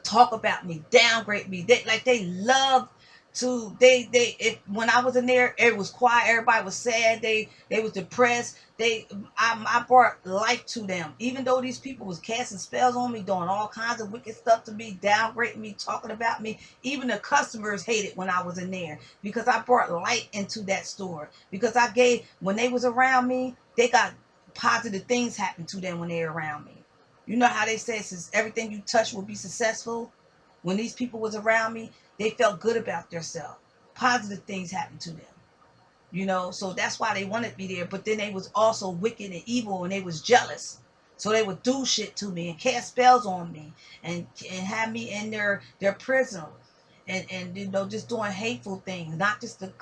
talk about me, downgrade me. They love to if when I was in there, it was quiet, everybody was sad, they was depressed. I brought life to them, even though these people was casting spells on me, doing all kinds of wicked stuff to me, downgrading me, talking about me. Even the customers hated when I was in there because I brought light into that store, because I gave, when they was around me, they got positive things happen to them when they're around me. You know how they say, since everything you touch will be successful? When these people was around me, they felt good about themselves. Positive things happened to them. So that's why they wanted me there. But then they was also wicked and evil, and they was jealous. So they would do shit to me and cast spells on me, and have me in their prison. And just doing hateful things, not just the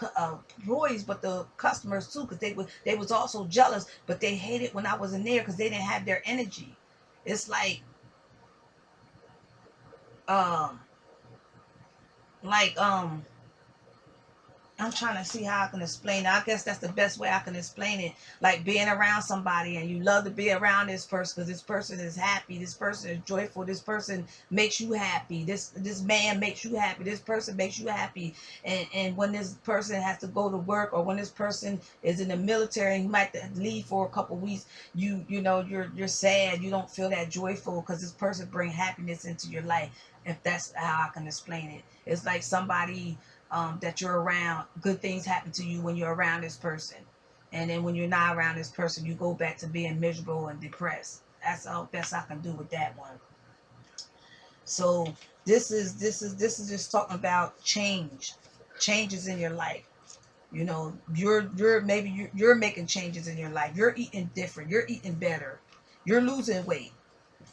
employees but the customers too, because they was also jealous, but they hated when I was in there because they didn't have their energy. It's um like I'm trying to see how I can explain it. I guess that's the best way I can explain it. Like being around somebody and you love to be around this person because this person is happy, this person is joyful, this person makes you happy, this man makes you happy, this person makes you happy. And when this person has to go to work, or when this person is in the military and he might leave for a couple weeks, you know you're sad. You don't feel that joyful because this person bring happiness into your life. If that's how I can explain it, it's like somebody that you're around, good things happen to you when you're around this person. And then when you're not around this person, you go back to being miserable and depressed. That's all best I can do with that one. So this is just talking about changes in your life. You know, you're maybe you're making changes in your life. You're eating different. You're eating better. You're losing weight.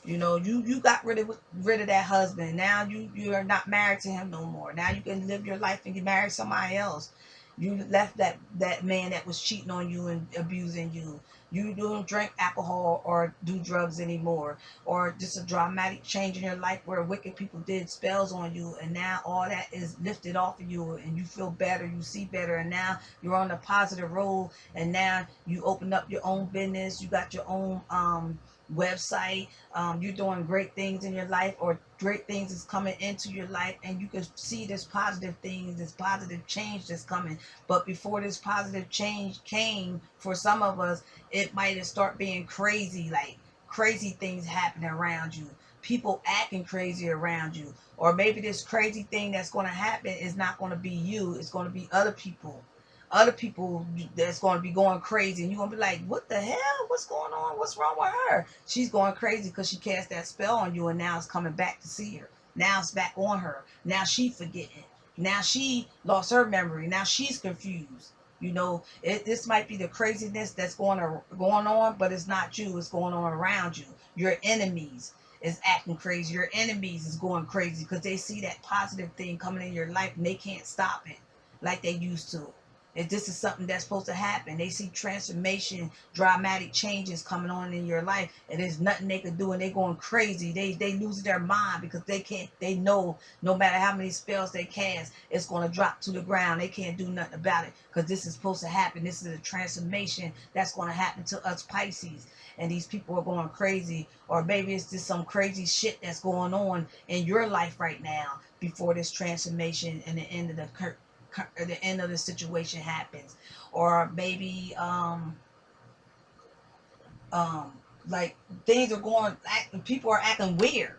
You know, you got rid of that husband. Now you are not married to him no more. Now you can live your life and get married to somebody else. You left that man that was cheating on you and abusing you. You don't drink alcohol or do drugs anymore, or just a dramatic change in your life where wicked people did spells on you, and now all that is lifted off of you, and you feel better, you see better, and now you're on a positive road, and now you open up your own business, you got your own website, you're doing great things in your life, or great things is coming into your life, and you can see this positive things, this positive change that's coming. But before this positive change came, for some of us, it might have start being crazy, like crazy things happening around you, people acting crazy around you, or maybe this crazy thing that's going to happen is not going to be you, it's going to be other people that's going to be going crazy, and you're going to be like, what the hell, what's going on, what's wrong with her? She's going crazy because she cast that spell on you, and now it's coming back to see her. Now it's back on her. Now she forgetting. Now she lost her memory. Now she's confused. You know, this might be the craziness that's going on, but it's not you, it's going on around you. Your enemies is acting crazy. Your enemies is going crazy because they see that positive thing coming in your life and they can't stop it like they used to. If this is something that's supposed to happen, they see transformation, dramatic changes coming on in your life, and there's nothing they can do, and they going crazy. They lose their mind because they can't. They know no matter how many spells they cast, it's going to drop to the ground. They can't do nothing about it because this is supposed to happen. This is a transformation that's going to happen to us Pisces, and these people are going crazy, or maybe it's just some crazy shit that's going on in your life right now before this transformation and the end of the end of the situation happens. Or maybe um like things are going, people are acting weird,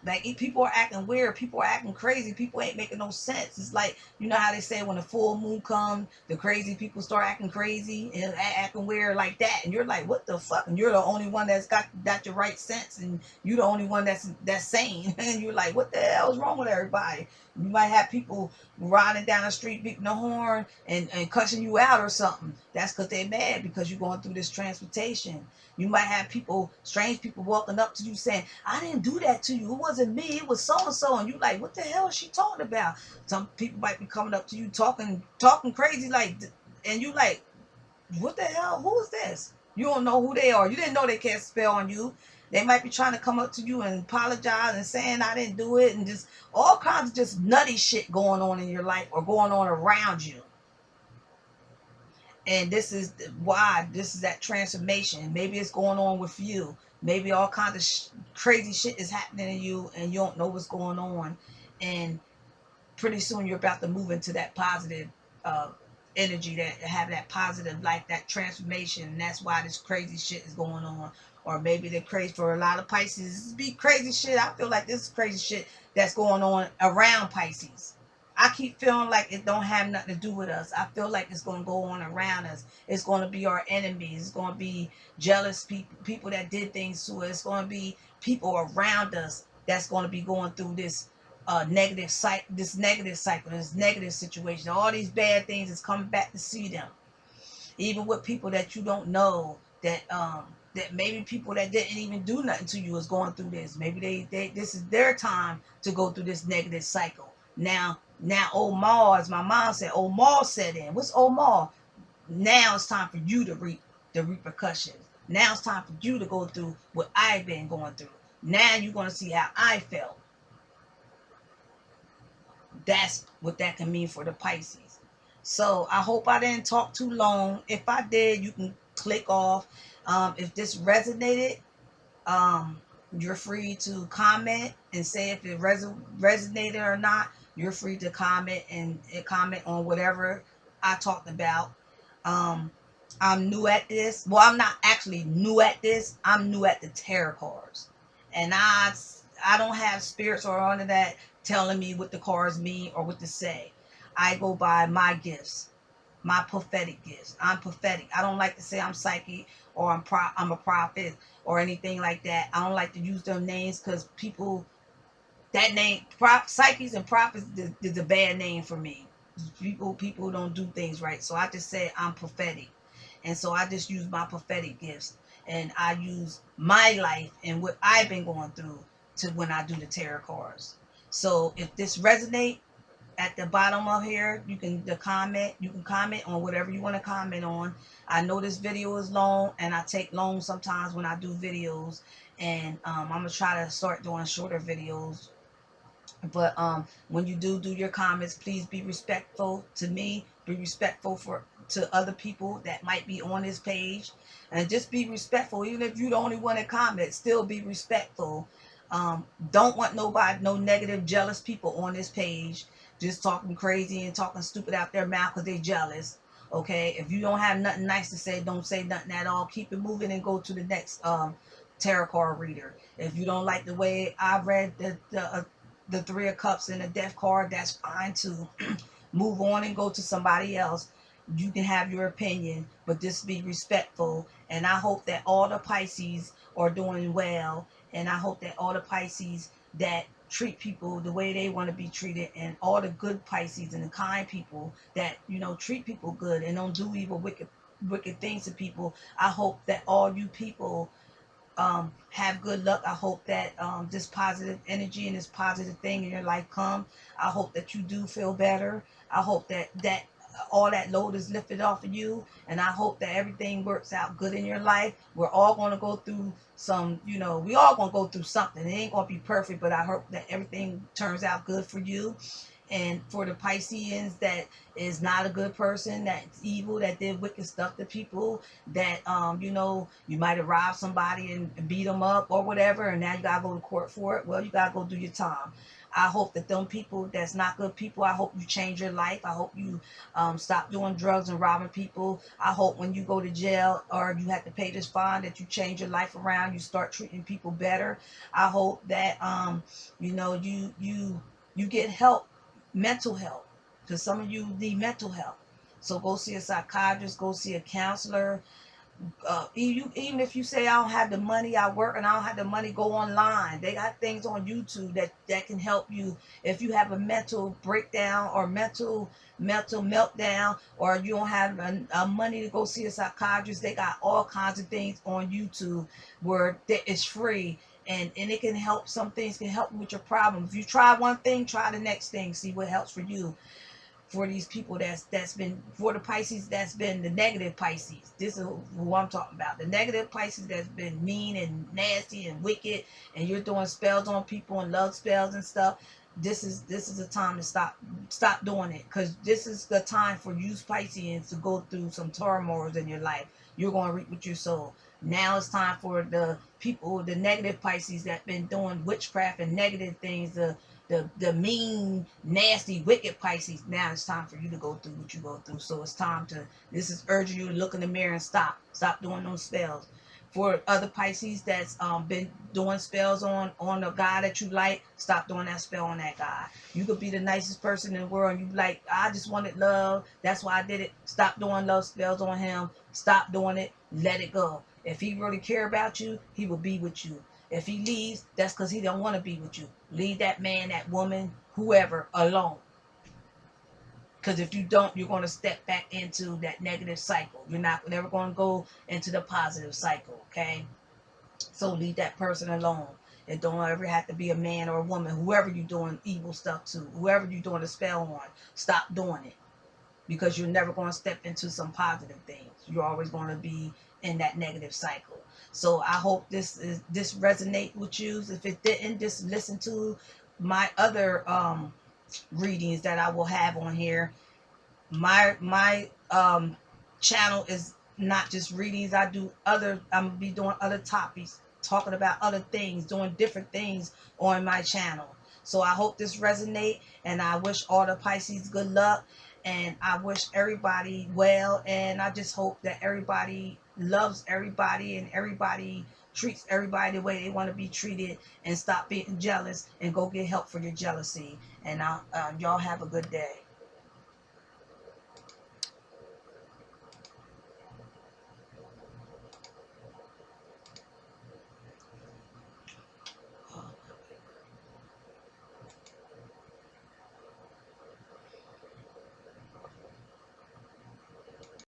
like people are acting weird, people are acting crazy, people ain't making no sense. It's like, you know how they say when the full moon comes, the crazy people start acting crazy and acting weird like that, and you're like, what the fuck? And you're the only one that's got your right sense, and you're the only one that's sane. And you're like, what the hell is wrong with everybody? You might have people riding down the street beating the horn and cussing you out or something. That's because they're mad because you're going through this transportation. You might have people, strange people, walking up to you saying, I didn't do that to you. It wasn't me. It was so and so. And you like, what the hell is she talking about? Some people might be coming up to you talking crazy, like, and you like, what the hell? Who is this? You don't know who they are. You didn't know they cast a spell on you. They might be trying to come up to you and apologize and saying I didn't do it, and just all kinds of just nutty shit going on in your life or going on around you. And this is why this is that transformation. Maybe it's going on with you. Maybe all kinds of crazy shit is happening to you and you don't know what's going on. And pretty soon you're about to move into that positive uh, energy, that have that positive, like that transformation. And that's why this crazy shit is going on. Or maybe they're crazy. For a lot of Pisces, be crazy shit. I feel like this is crazy shit that's going on around Pisces. I keep feeling like it don't have nothing to do with us. I feel like it's going to go on around us. It's going to be our enemies. It's going to be jealous people, people that did things to us. It's going to be people around us that's going to be going through this negative cycle, this negative situation. All these bad things is coming back to see them. Even with people that you don't know, that maybe people that didn't even do nothing to you is going through this. Maybe they this is their time to go through this negative cycle. Now old Ma, as my mom said, old Ma set in. What's old Ma? Now it's time for you to reap the repercussions. Now it's time for you to go through what I've been going through. Now you're going to see how I felt. That's what that can mean for the Pisces. So I hope I didn't talk too long. If I did, you can click off. If this resonated, um, you're free to comment and say if it resonated or not. You're free to comment on whatever I talked about. Um, I'm new at this. Well, I'm not actually new at this. I'm new at the tarot cards, and I don't have spirits or none of that telling me what the cards mean or what to say. I go by my gifts, my prophetic gifts. I'm prophetic. I don't like to say I'm psychic or I'm a prophet or anything like that. I don't like to use them names because people, that name, psychics and prophets is a bad name for me. People don't do things right. So I just say I'm prophetic. And so I just use my prophetic gifts, and I use my life and what I've been going through to when I do the tarot cards. So if this resonate, at the bottom of here you can comment on whatever you want to comment on. I know this video is long, and I take long sometimes when I do videos, and I'm gonna try to start doing shorter videos. But when you do your comments, please be respectful to me, be respectful to other people that might be on this page, and just be respectful. Even if you the only one to comment, still be respectful. Don't want nobody, no negative jealous people on this page just talking crazy and talking stupid out their mouth because they jealous. Okay, if you don't have nothing nice to say, don't say nothing at all. Keep it moving and go to the next tarot card reader. If you don't like the way I read the Three of Cups and the Death card, that's fine too. Move on and go to somebody else. You can have your opinion, but just be respectful. And I hope that all the Pisces are doing well. And I hope that all the Pisces that treat people the way they want to be treated, and all the good Pisces and the kind people that, treat people good and don't do evil, wicked things to people. I hope that all you people have good luck. I hope that this positive energy and this positive thing in your life come. I hope that you do feel better. I hope that all that load is lifted off of you, and I hope that everything works out good in your life. We're all going to go through some, we all going to go through something. It ain't going to be perfect, but I hope that everything turns out good for you. And for the Pisceans that is not a good person, that's evil, that did wicked stuff to people, that you might have robbed somebody and beat them up or whatever, and now you gotta go to court for it. Well, you gotta go do your time. I hope that them people that's not good people, I hope you change your life. I hope you stop doing drugs and robbing people. I hope when you go to jail or you have to pay this fine, that you change your life around. You start treating people better. I hope that you get help, mental health, because some of you need mental health. So go see a psychiatrist, go see a counselor. Even if you say I don't have the money, I work and I don't have the money, go online. They got things on YouTube that can help you if you have a mental breakdown or mental meltdown, or you don't have money to go see a psychiatrist. They got all kinds of things on YouTube where it's free. And it can help. Some things can help you with your problem. If you try one thing, try the next thing, see what helps for you. For these people that's been, for the Pisces that's been the negative Pisces, this is who I'm talking about. The negative Pisces that's been mean and nasty and wicked, and you're doing spells on people and love spells and stuff. This is a time to stop doing it, because this is the time for you Pisceans to go through some turmoils in your life. You're going to reap what you sow. Now it's time for the people, the negative Pisces that been doing witchcraft and negative things, the mean, nasty, wicked Pisces. Now it's time for you to go through what you go through. So it's time to, this is urging you to look in the mirror and stop doing those spells. For other Pisces that's been doing spells on a guy that you like, stop doing that spell on that guy. You could be the nicest person in the world, and you like, I just wanted love, that's why I did it. Stop doing love spells on him. Stop doing it. Let it go. If he really care about you, he will be with you. If he leaves, that's because he don't want to be with you. Leave that man, that woman, whoever alone. Because if you don't, you're going to step back into that negative cycle. You're not never going to go into the positive cycle, okay? So leave that person alone. It don't ever have to be a man or a woman. Whoever you're doing evil stuff to, whoever you're doing a spell on, stop doing it. Because you're never going to step into some positive things. You're always going to be in that negative cycle. So I hope this resonate with you. If it didn't, just listen to my other readings that I will have on here. My channel is not just readings. I'm gonna be doing other topics, talking about other things, doing different things on my channel. So I hope this resonate, and I wish all the Pisces good luck, and I wish everybody well, and I just hope that everybody loves everybody, and everybody treats everybody the way they want to be treated, and stop being jealous and go get help for your jealousy. And y'all have a good day.